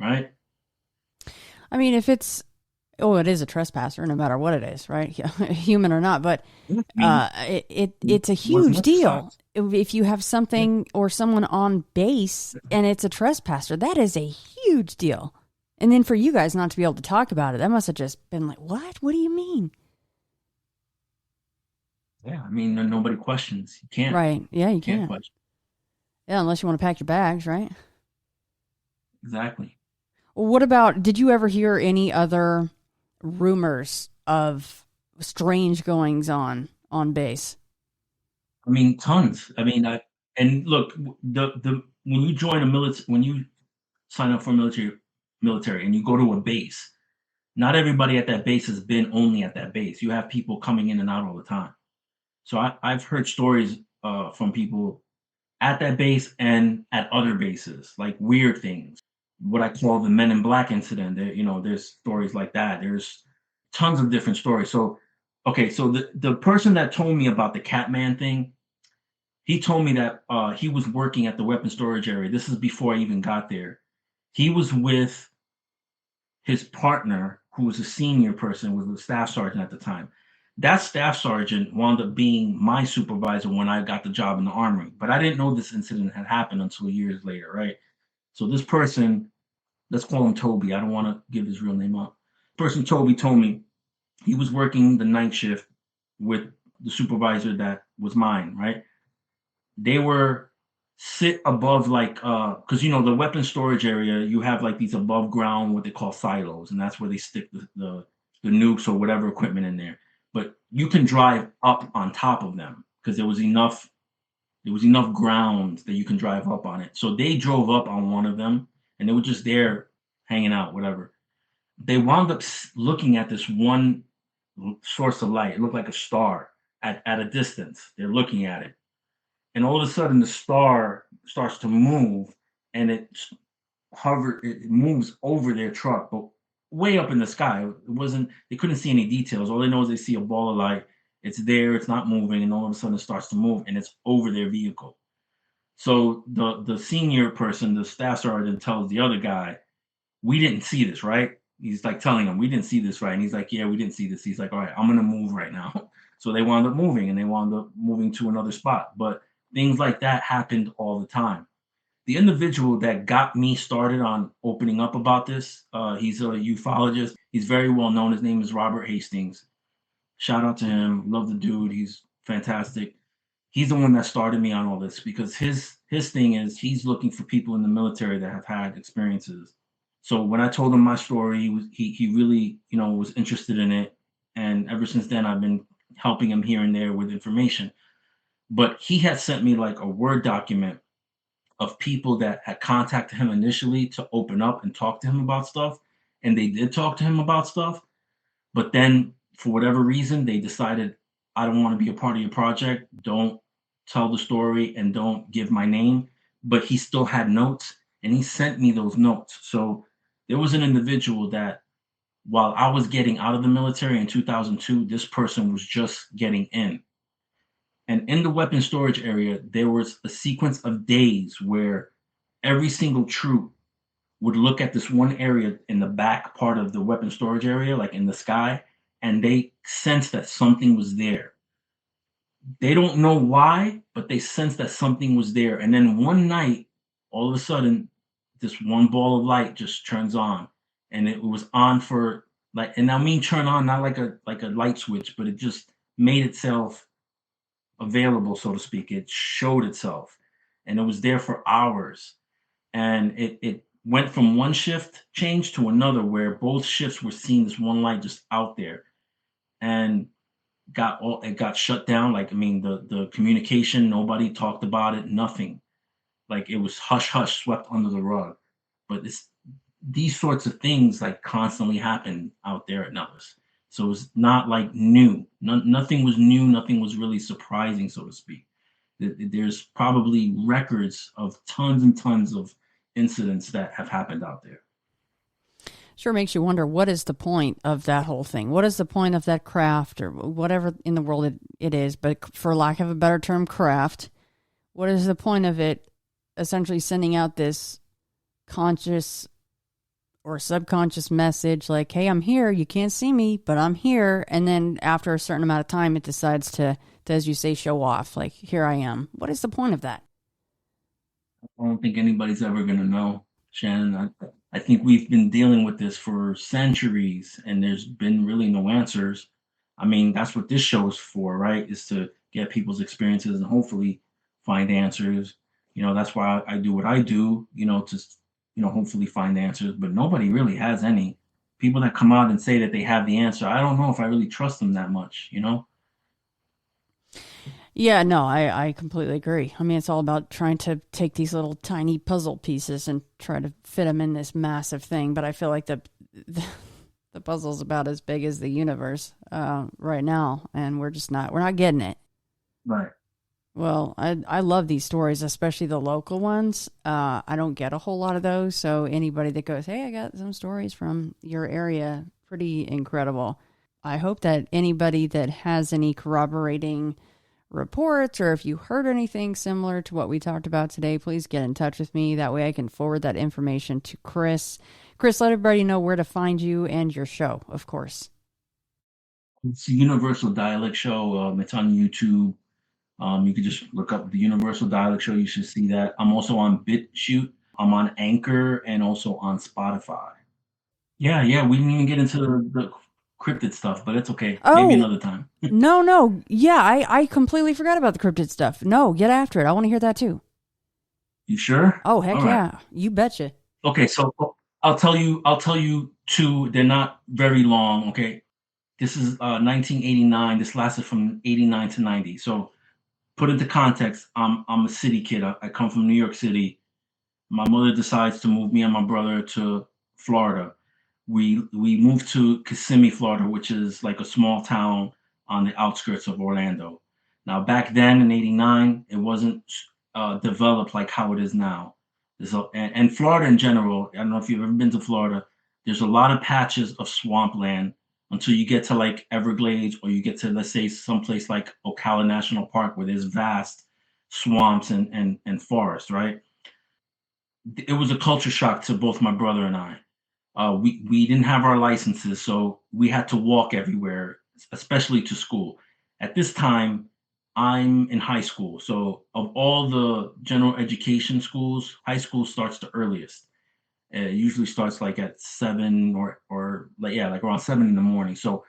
S6: right?
S5: I mean, if it is a trespasser, no matter what it is, right? Human or not, but it's a huge deal. If you have something or someone on base and it's a trespasser, that is a huge deal. And then for you guys not to be able to talk about it, that must have just been like, what? What do you mean?
S6: Yeah, I mean, nobody questions. You can't.
S5: Right. Yeah, you can't.
S6: Question.
S5: Yeah, unless you want to pack your bags, right?
S6: Exactly.
S5: Well, what about, did you ever hear any other rumors of strange goings on base?
S6: I mean, tons. I mean, and look, when you join when you sign up for military and you go to a base, not everybody at that base has been only at that base. You have people coming in and out all the time. So I've heard stories from people at that base and at other bases, like weird things. What I call the Men in Black incident. There's stories like that. There's tons of different stories. So, okay, so the person that told me about the Catman thing, he told me that he was working at the weapon storage area. This is before I even got there. He was with his partner, who was a senior person, was a staff sergeant at the time. That staff sergeant wound up being my supervisor when I got the job in the Armory. But I didn't know this incident had happened until years later, right? So this person, let's call him Toby. I don't want to give his real name up. Person Toby told me he was working the night shift with the supervisor that was mine, right? They were sit above, like, because the weapon storage area, you have like these above ground, what they call silos, and that's where they stick the nukes or whatever equipment in there. But you can drive up on top of them because there was enough ground that you can drive up on it. So they drove up on one of them and they were just there hanging out, whatever. They wound up looking at this one source of light. It looked like a star at a distance. They're looking at it. And all of a sudden the star starts to move and it moves over their truck, but way up in the sky. They couldn't see any details. All they know is they see a ball of light. It's there, it's not moving, and all of a sudden it starts to move and it's over their vehicle. So the senior person, the staff sergeant, tells the other guy, we didn't see this, right? He's like telling him, we didn't see this, right? And he's like, yeah, we didn't see this. He's like, all right, I'm going to move right now. So they wound up moving and they wound up moving to another spot. But things like that happened all the time. The individual that got me started on opening up about this, he's a ufologist. He's very well known. His name is Robert Hastings. Shout out to him. Love the dude. He's fantastic. He's the one that started me on all this because his thing is he's looking for people in the military that have had experiences. So when I told him my story, he really, was interested in it. And ever since then, I've been helping him here and there with information. But he had sent me like a Word document of people that had contacted him initially to open up and talk to him about stuff. And they did talk to him about stuff. But then for whatever reason, they decided, I don't want to be a part of your project. Don't tell the story and don't give my name. But he still had notes and he sent me those notes. So there was an individual that while I was getting out of the military in 2002, this person was just getting in. And in the weapon storage area, there was a sequence of days where every single troop would look at this one area in the back part of the weapon storage area, like in the sky, and they sensed that something was there. They don't know why, but they sensed that something was there. And then one night, all of a sudden, this one ball of light just turns on, and it was on for like, and I mean turn on, not like a light switch, but it just made itself available, so to speak. It showed itself, and it was there for hours. And it went from one shift change to another where both shifts were seeing this one light just out there, and it got shut down. Like, I mean, the communication, nobody talked about it, nothing. Like, it was hush hush, swept under the rug. But it's these sorts of things like constantly happen out there at Nellis. So it's not like new. Nothing was new. Nothing was really surprising, so to speak. There's probably records of tons and tons of incidents that have happened out there.
S5: Sure makes you wonder, what is the point of that whole thing? What is the point of that craft, or whatever in the world it is, but for lack of a better term, craft? What is the point of it essentially sending out this conscious or subconscious message like, hey, I'm here, you can't see me, but I'm here. And then after a certain amount of time, it decides to, as you say, show off, like, here I am. What is the point of that?
S6: I don't think anybody's ever going to know, Shannon. I think we've been dealing with this for centuries, and there's been really no answers. I mean, that's what this show is for, right? Is to get people's experiences and hopefully find answers. You know, that's why I do what I do, you know, to, you know, hopefully find answers. But nobody really has any. People that come out and say that they have the answer, I don't know if I really trust them that much, you know?
S5: Yeah, no, I completely agree. I mean, it's all about trying to take these little tiny puzzle pieces and try to fit them in this massive thing. But I feel like the puzzle's about as big as the universe right now, and we're not getting it.
S6: Right.
S5: Well, I love these stories, especially the local ones. I don't get a whole lot of those, so anybody that goes, hey, I got some stories from your area, pretty incredible. I hope that anybody that has any corroborating reports, or if you heard anything similar to what we talked about today, please get in touch with me. That way I can forward that information to Chris. Chris, let everybody know where to find you and your show, of course.
S6: It's a Universal Dialect show. It's on YouTube. You can just look up the Universal Dialect show. You should see that. I'm also on BitChute. I'm on Anchor and also on Spotify. Yeah. We didn't even get into the cryptid stuff, but it's okay. Maybe another time.
S5: No. Yeah, I completely forgot about the cryptid stuff. No, get after it. I want to hear that too.
S6: You sure?
S5: Oh, heck
S6: All
S5: yeah.
S6: right.
S5: You betcha.
S6: Okay, so I'll tell you two. They're not very long, okay? This is 1989. This lasted from 89 to 90. So put into context, I'm a city kid. I come from New York City. My mother decides to move me and my brother to Florida. We moved to Kissimmee, Florida, which is like a small town on the outskirts of Orlando. Now, back then in '89, it wasn't developed like how it is now. And Florida in general, I don't know if you've ever been to Florida, there's a lot of patches of swampland until you get to like Everglades, or you get to, let's say, someplace like Ocala National Park where there's vast swamps and forest, right? It was a culture shock to both my brother and I. We didn't have our licenses, so we had to walk everywhere, especially to school. At this time, I'm in high school. So of all the general education schools, high school starts the earliest. It usually starts like at 7 or like around 7 in the morning. So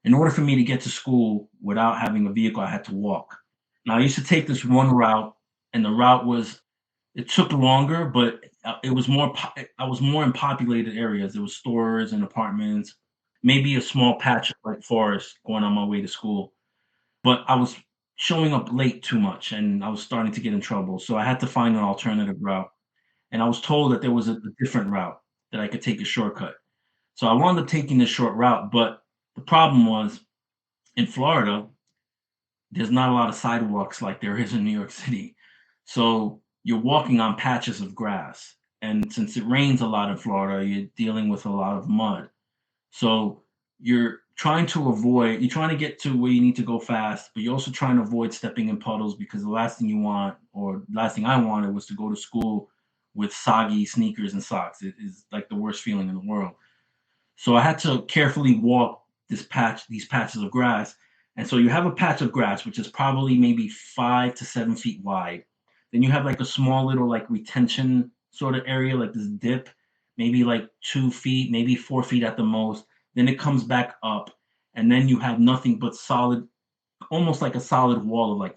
S6: in order for me to get to school without having a vehicle, I had to walk. Now I used to take this one route, and the route it took longer, but it was I was more in populated areas. There was stores and apartments, maybe a small patch of like forest going on my way to school. But I was showing up late too much, and I was starting to get in trouble. So I had to find an alternative route. And I was told that there was a different route, that I could take a shortcut. So I wound up taking this short route. But the problem was, in Florida, there's not a lot of sidewalks like there is in New York City. So you're walking on patches of grass. And since it rains a lot in Florida, you're dealing with a lot of mud. So you're trying to get to where you need to go fast, but you're also trying to avoid stepping in puddles, because the last thing you want, or the last thing I wanted, was to go to school with soggy sneakers and socks. It is like the worst feeling in the world. So I had to carefully walk these patches of grass. And so you have a patch of grass, which is probably maybe 5 to 7 feet wide. Then you have like a small little like retention sort of area, like this dip, maybe like 2 feet, maybe 4 feet at the most. Then it comes back up. And then you have nothing but solid, almost like a solid wall of like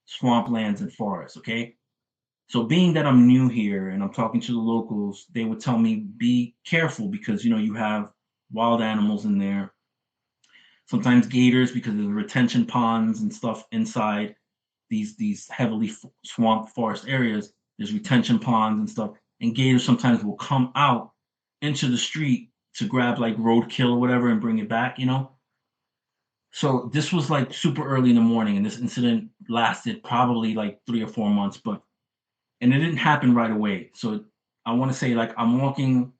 S6: swamplands and forests. Okay. So being that I'm new here and I'm talking to the locals, they would tell me be careful, because you have wild animals in there. Sometimes gators, because of the retention ponds and stuff inside these heavily swamped forest areas. There's retention ponds and stuff, and gators sometimes will come out into the street to grab like roadkill or whatever and bring it back. So this was like super early in the morning, and this incident lasted probably like 3 or 4 months, and it didn't happen right away. So I want to say, like, I'm walking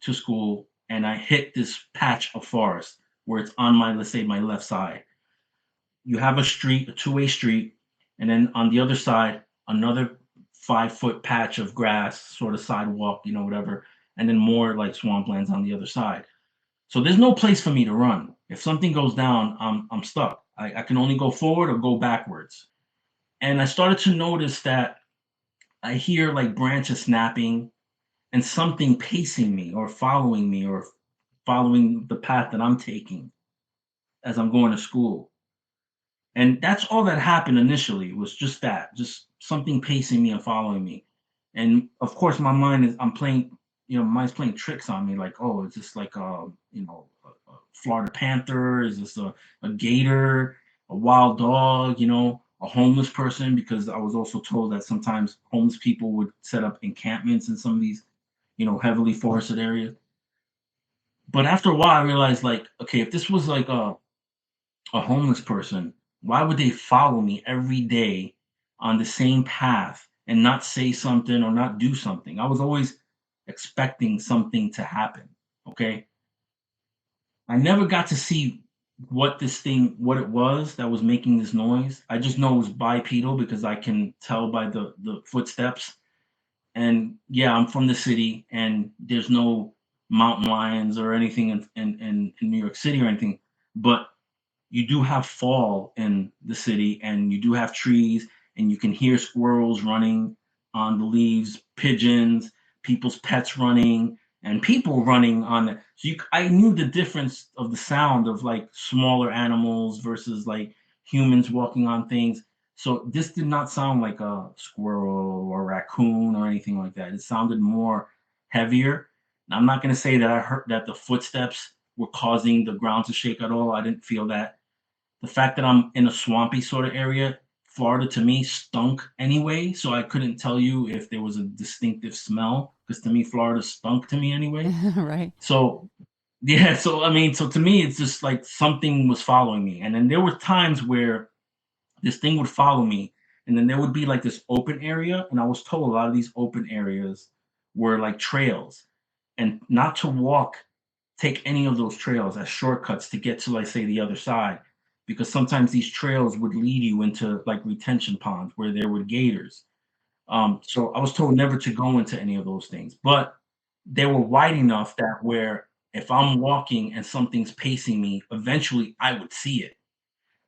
S6: to school and I hit this patch of forest where it's on let's say my left side. You have a street, a two-way street, and then on the other side, another 5 foot patch of grass, sort of sidewalk, whatever, and then more like swamplands on the other side. So there's no place for me to run. If something goes down, I'm stuck. I can only go forward or go backwards. And I started to notice that I hear like branches snapping and something pacing me or following the path that I'm taking as I'm going to school. And that's all that happened initially, was just that, just something pacing me and following me. And of course, mind's playing tricks on me, like, oh, is this like a Florida panther? Is this a gator, a wild dog, a homeless person? Because I was also told that sometimes homeless people would set up encampments in some of these, heavily forested areas. But after a while, I realized, like, okay, if this was like a homeless person, why would they follow me every day on the same path and not say something or not do something? I was always expecting something to happen. Okay. I never got to see what it was that was making this noise. I just know it was bipedal because I can tell by the footsteps. And yeah, I'm from the city, and there's no mountain lions or anything in New York City or anything. But you do have fall in the city, and you do have trees, and you can hear squirrels running on the leaves, pigeons, people's pets running, and people running on it. So I knew the difference of the sound of like smaller animals versus like humans walking on things. So this did not sound like a squirrel or raccoon or anything like that. It sounded more heavier. Now, I'm not going to say that I heard that the footsteps were causing the ground to shake at all. I didn't feel that. The fact that I'm in a swampy sort of area, Florida to me stunk anyway, so I couldn't tell you if there was a distinctive smell, because to me Florida stunk to me anyway.
S5: Right.
S6: So yeah, so to me it's just like something was following me. And then there were times where this thing would follow me, and then there would be like this open area, and I was told a lot of these open areas were like trails, and not to take any of those trails as shortcuts to get to, like, say, the other side, because sometimes these trails would lead you into like retention ponds where there were gators. So I was told never to go into any of those things, but they were wide enough that where if I'm walking and something's pacing me, eventually I would see it.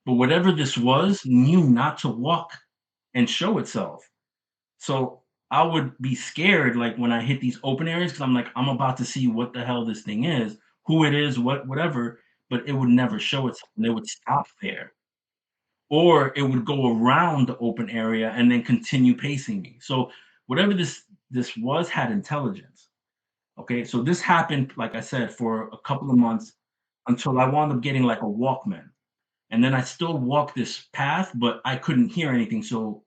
S6: But whatever this was knew not to walk and show itself. So I would be scared, like, when I hit these open areas, because I'm like, I'm about to see what the hell this thing is, who it is, whatever, but it would never show itself. And it would stop there. Or it would go around the open area and then continue pacing me. So whatever this was had intelligence. Okay. So this happened, like I said, for a couple of months until I wound up getting like a Walkman. And then I still walked this path, but I couldn't hear anything. So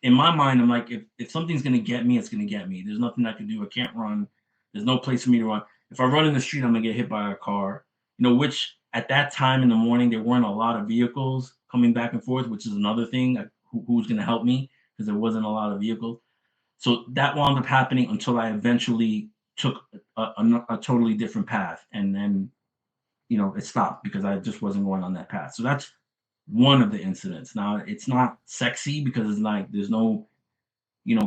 S6: in my mind, I'm like, if something's gonna get me, it's gonna get me. There's nothing I can do. I can't run. There's no place for me to run. If I run in the street, I'm gonna get hit by a car. Which at that time in the morning, there weren't a lot of vehicles coming back and forth, which is another thing. Who's gonna help me? Because there wasn't a lot of vehicles. So that wound up happening until I eventually took a totally different path. And then it stopped because I just wasn't going on that path. So that's one of the incidents. Now, it's not sexy because it's like there's no,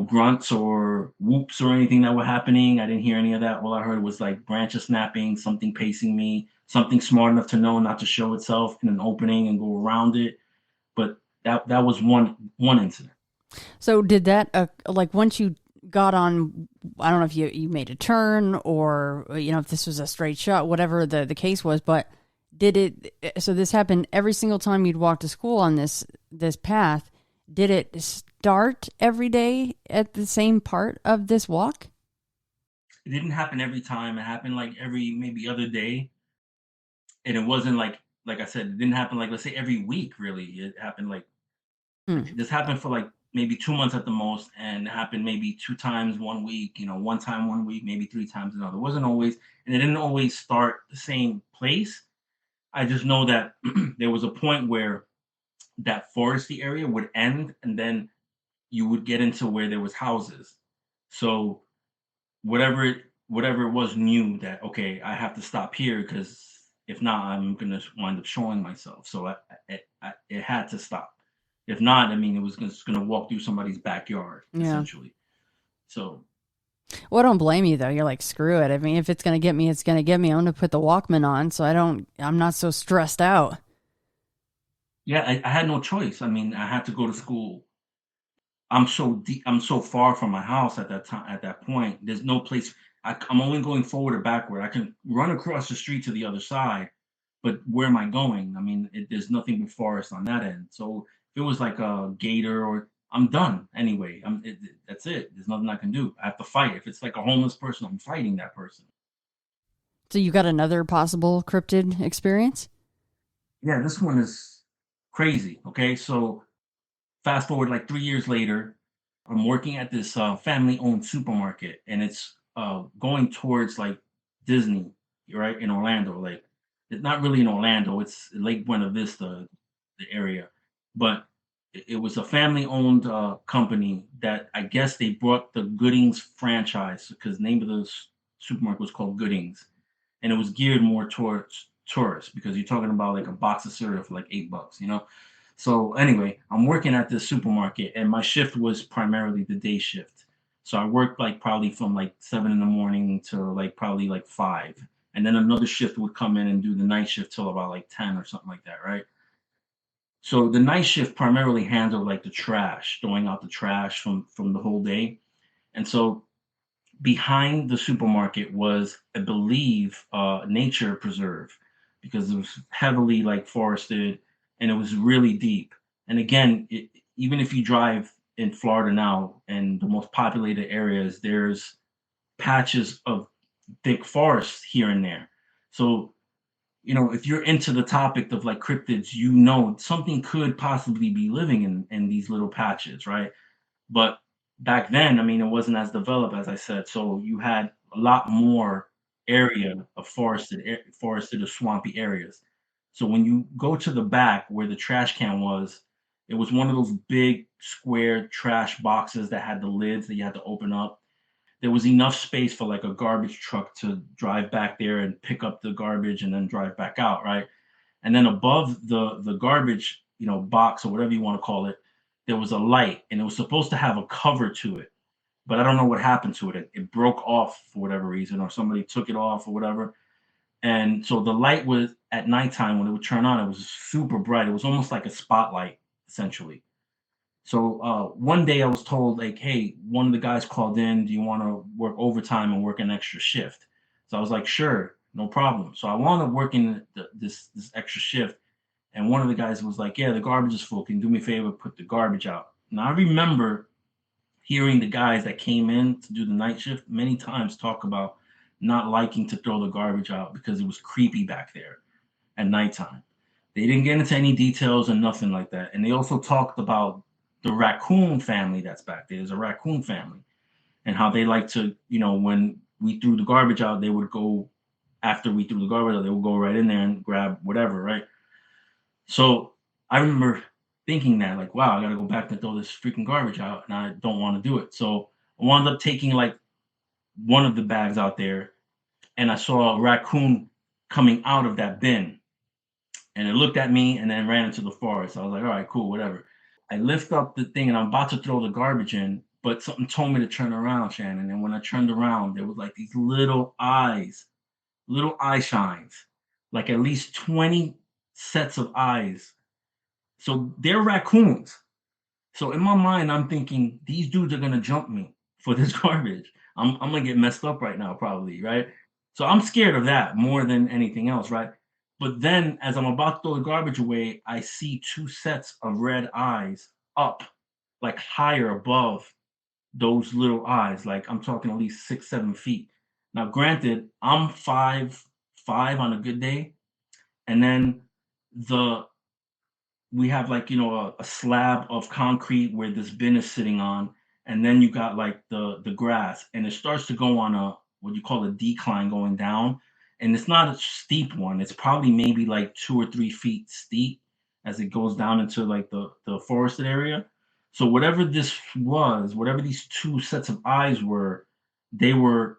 S6: grunts or whoops or anything that were happening. I didn't hear any of that. All I heard was like branches snapping, something pacing me, something smart enough to know not to show itself in an opening and go around it. But that was one incident.
S5: So did that, like once you got on, I don't know if you made a turn or, if this was a straight shot, whatever the case was, but so this happened every single time you'd walk to school on this path. Did it start every day at the same part of this walk?
S6: It didn't happen every time. It happened like every maybe other day. And it wasn't like I said, it didn't happen like, let's say, every week, really. It happened like, this happened for like maybe 2 months at the most, and it happened maybe 2 times 1 week, one time 1 week, maybe 3 times another. It wasn't always, and it didn't always start the same place. I just know that there was a point where that foresty area would end, and then you would get into where there was houses. So whatever it was knew that, okay, I have to stop here because if not, I'm going to wind up showing myself. So it had to stop. If not, I mean, it was just going to walk through somebody's backyard, essentially. So.
S5: Well, I don't blame you, though. You're like, screw it. I mean, if it's going to get me, it's going to get me. I'm going to put the Walkman on so I'm not so stressed out.
S6: Yeah, I had no choice. I mean, I had to go to school. I'm so far from my house at that time. At that point, there's no place. I'm only going forward or backward. I can run across the street to the other side, but where am I going? I mean, there's nothing but forest on that end. So if it was like a gator, or I'm done anyway. That's it. There's nothing I can do. I have to fight. If it's like a homeless person, I'm fighting that person.
S5: So you got another possible cryptid experience?
S6: Yeah, this one is crazy. Okay, so fast forward like 3 years later, I'm working at this family-owned supermarket, and it's going towards like Disney, right, in Orlando. Like, it's not really in Orlando; it's Lake Buena Vista, the area. But it was a family-owned company that I guess they brought the Goodings franchise, because the name of the supermarket was called Goodings, and it was geared more towards tourists, because you're talking about like a box of cereal for like $8, So anyway, I'm working at this supermarket, and my shift was primarily the day shift. So I worked like probably from like 7 in the morning to like probably like 5. And then another shift would come in and do the night shift till about like 10 or something like that, right? So the night shift primarily handled like the trash, throwing out the trash from the whole day. And so behind the supermarket was, I believe, nature preserve, because it was heavily like forested, and it was really deep. And again, even if you drive in Florida now, and the most populated areas, there's patches of thick forest here and there. So, if you're into the topic of like cryptids, something could possibly be living in these little patches, right? But back then, I mean, it wasn't as developed, as I said. So you had a lot more area of forested or swampy areas. So when you go to the back where the trash can was, it was one of those big square trash boxes that had the lids that you had to open up. There was enough space for like a garbage truck to drive back there and pick up the garbage and then drive back out, right? And then above the garbage, box or whatever you want to call it, there was a light, and it was supposed to have a cover to it, but I don't know what happened to it. It broke off for whatever reason, or somebody took it off or whatever. And so the light was at nighttime, when it would turn on, it was super bright. It was almost like a spotlight, essentially. So one day I was told, like, hey, one of the guys called in, do you want to work overtime and work an extra shift? So I was like, sure, no problem. So I wound up working this extra shift. And one of the guys was like, yeah, the garbage is full. Can you do me a favor, put the garbage out? Now, I remember hearing the guys that came in to do the night shift many times talk about not liking to throw the garbage out because it was creepy back there at nighttime. They didn't get into any details or nothing like that. And they also talked about the raccoon family that's back there. There's a raccoon family, and how they like to, when we threw the garbage out, they would go, after we threw the garbage out, they would go right in there and grab whatever, right? So I remember thinking that, like, wow, I got to go back and throw this freaking garbage out, and I don't want to do it. So I wound up taking like one of the bags out there, and I saw a raccoon coming out of that bin. And it looked at me and then ran into the forest. I was like, all right, cool, whatever. I lift up the thing and I'm about to throw the garbage in, but something told me to turn around, Shannon. And when I turned around, there was like these little eye shines, like at least 20 sets of eyes. So they're raccoons. So in my mind, I'm thinking these dudes are gonna jump me for this garbage. I'm gonna get messed up right now, probably, right? So I'm scared of that more than anything else, right? But then as I'm about to throw the garbage away, I see 2 sets of red eyes up, like higher above those little eyes. Like I'm talking at least 6, 7 feet. Now, granted, I'm 5'5" on a good day, and then we have like, a slab of concrete where this bin is sitting on, and then you got like the grass, and it starts to go on what you call a decline going down, and it's not a steep one. It's probably maybe like 2 or 3 feet steep as it goes down into like the forested area. So whatever this was, whatever these 2 sets of eyes were, they were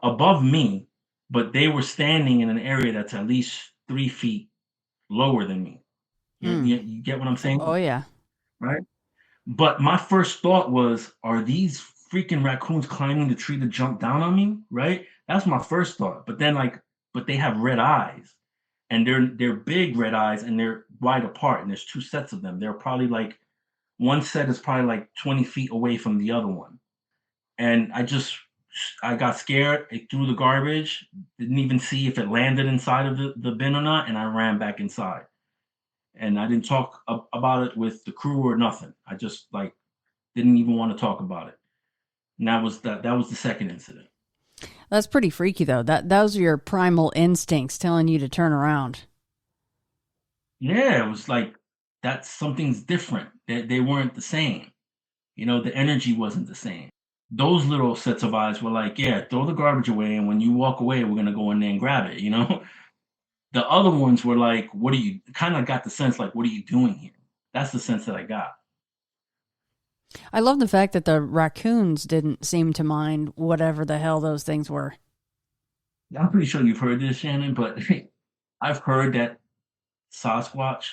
S6: above me, but they were standing in an area that's at least 3 feet lower than me. You get what I'm saying?
S5: Oh, yeah.
S6: Right? But my first thought was, are these freaking raccoons climbing the tree to jump down on me? Right? That's my first thought. But then but they have red eyes, and they're big red eyes, and they're wide apart, and there's 2 sets of them. They're probably like, one set is probably like 20 feet away from the other one. And I got scared. I threw the garbage, didn't even see if it landed inside of the bin or not, and I ran back inside. And I didn't talk about it with the crew or nothing. I just didn't even want to talk about it. And that was the second incident.
S5: That's pretty freaky, though. Those are your primal instincts telling you to turn around.
S6: Yeah, it was like something's different. They weren't the same. The energy wasn't the same. Those little sets of eyes were like, yeah, throw the garbage away, and when you walk away, we're gonna go in there and grab it. The other ones were like, what are you, kind of got the sense like, what are you doing here? That's the sense that I got.
S5: I love the fact that the raccoons didn't seem to mind whatever the hell those things were.
S6: I'm pretty sure you've heard this, Shannon, but I've heard that Sasquatch,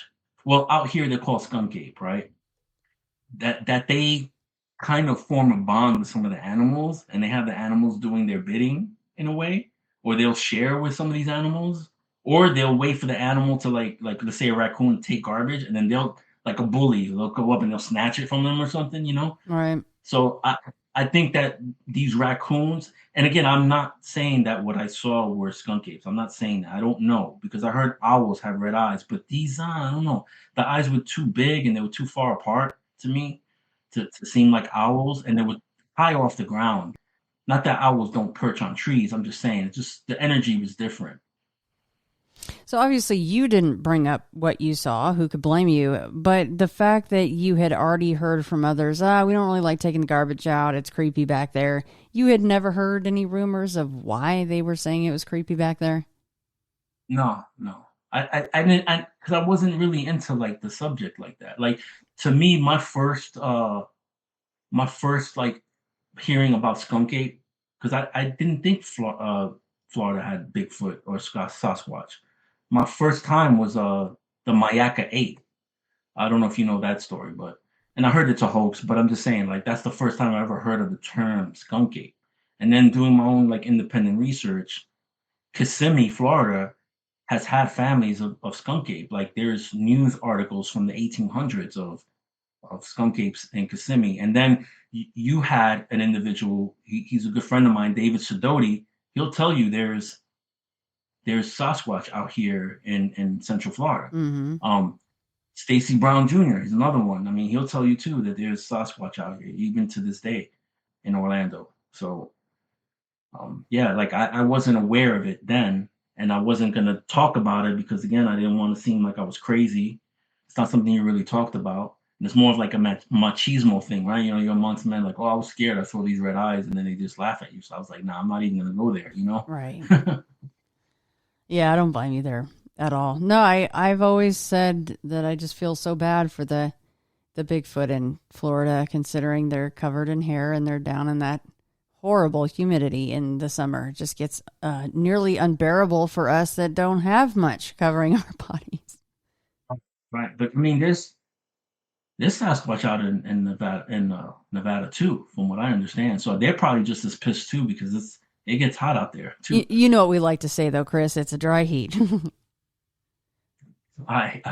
S6: well, out here they're called skunk ape, right? That they kind of form a bond with some of the animals, and they have the animals doing their bidding in a way, or they'll share with some of these animals. Or they'll wait for the animal to like let's say a raccoon take garbage, and then they'll, like a bully, they'll go up and they'll snatch it from them or something,
S5: Right.
S6: So I think that these raccoons, and again, I'm not saying that what I saw were skunk apes. I'm not saying that. I don't know, because I heard owls have red eyes, but these, I don't know. The eyes were too big and they were too far apart to me to seem like owls, and they were high off the ground. Not that owls don't perch on trees. I'm just saying, it's just the energy was different.
S5: So obviously you didn't bring up what you saw. Who could blame you? But the fact that you had already heard from others, we don't really like taking the garbage out. It's creepy back there. You had never heard any rumors of why they were saying it was creepy back there?
S6: No. I didn't, because I wasn't really into like the subject like that. Like, to me, my first like hearing about skunk ape, because I didn't think Florida had Bigfoot or Sasquatch. My first time was the Mayaka 8. I don't know if you know that story, and I heard it's a hoax, but I'm just saying, like, that's the first time I ever heard of the term skunk ape. And then doing my own like independent research, Kissimmee, Florida, has had families of skunk ape. Like, there's news articles from the 1800s of skunk apes in Kissimmee. And then you had an individual, he's a good friend of mine, David Sidoti. He'll tell you there's Sasquatch out here in Central Florida.
S5: Mm-hmm.
S6: Stacy Brown Jr. is another one. I mean, he'll tell you too that there's Sasquatch out here, even to this day in Orlando. So, yeah, like I wasn't aware of it then, and I wasn't going to talk about it because, again, I didn't want to seem like I was crazy. It's not something you really talked about. And it's more of like a machismo thing, right? You're amongst men, like, oh, I was scared. I saw these red eyes, and then they just laugh at you. So I was like, nah, I'm not even going to go there,
S5: Right. Yeah, I don't blame you there at all. No, I've always said that I just feel so bad for the Bigfoot in Florida, considering they're covered in hair and they're down in that horrible humidity in the summer. It just gets nearly unbearable for us that don't have much covering our bodies.
S6: Right, but I mean, there's Sasquatch out in Nevada too, from what I understand. So they're probably just as pissed too, because it gets hot out there too.
S5: You know what we like to say though, Chris? It's a dry heat.
S6: Okay,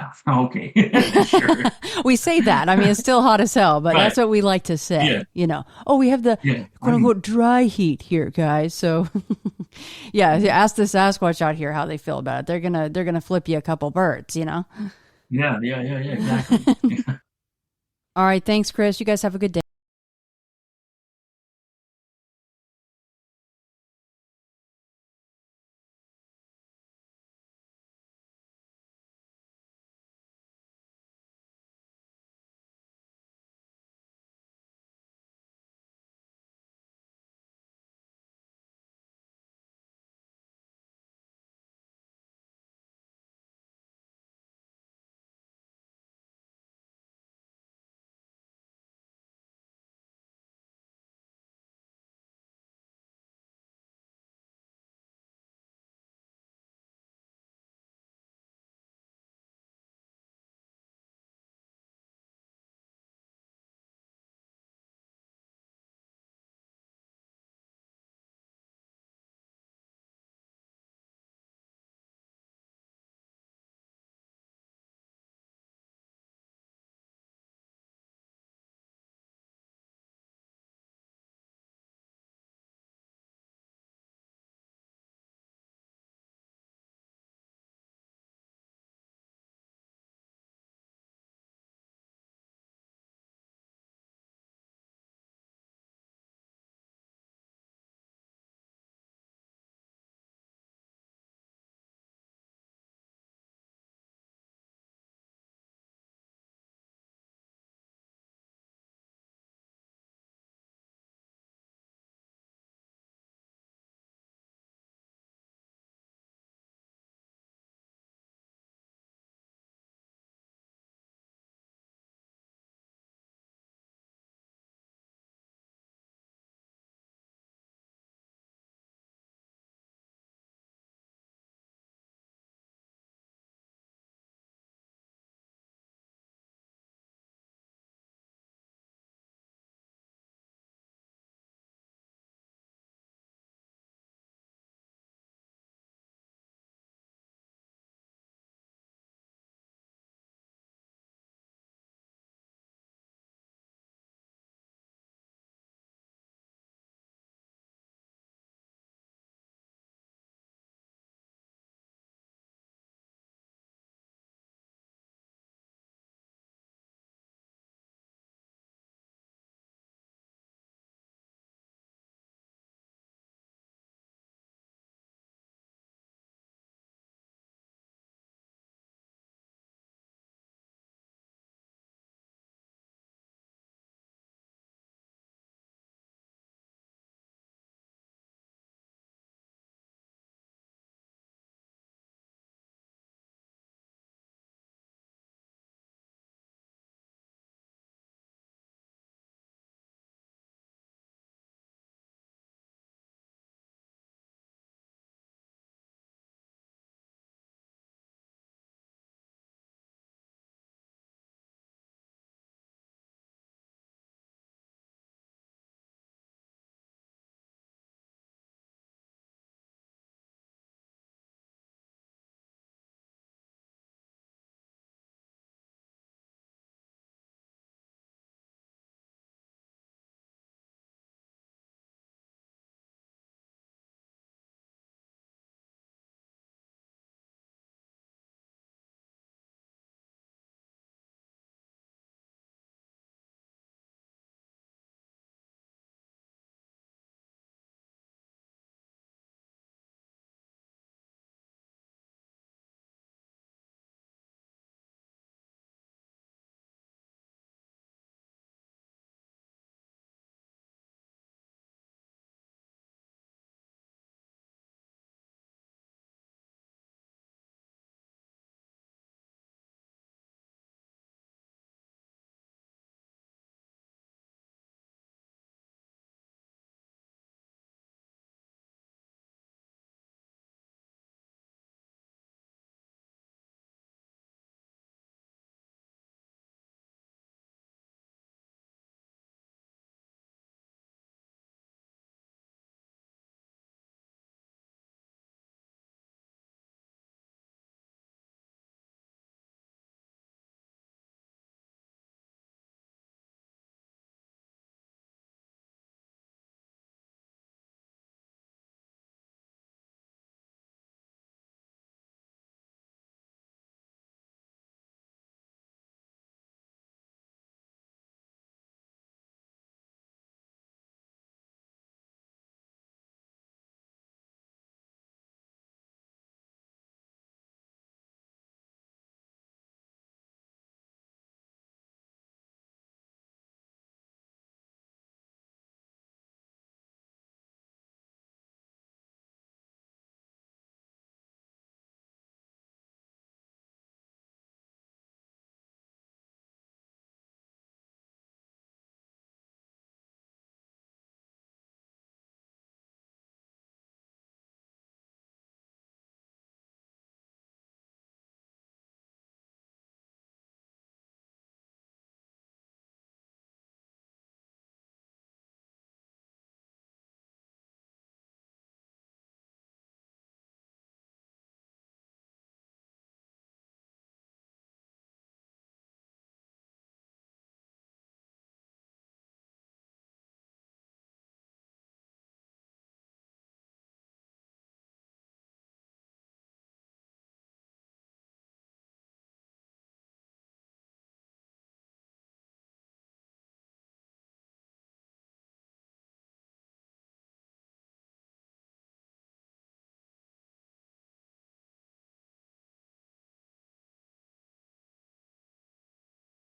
S6: sure.
S5: We say that. I mean, it's still hot as hell, but that's what we like to say.
S6: Yeah.
S5: You know, we have the quote unquote dry heat here, guys. So, yeah, ask the Sasquatch out here how they feel about it. They're gonna flip you a couple birds. You know.
S6: Yeah, exactly.
S5: All right, thanks, Chris. You guys have a good day.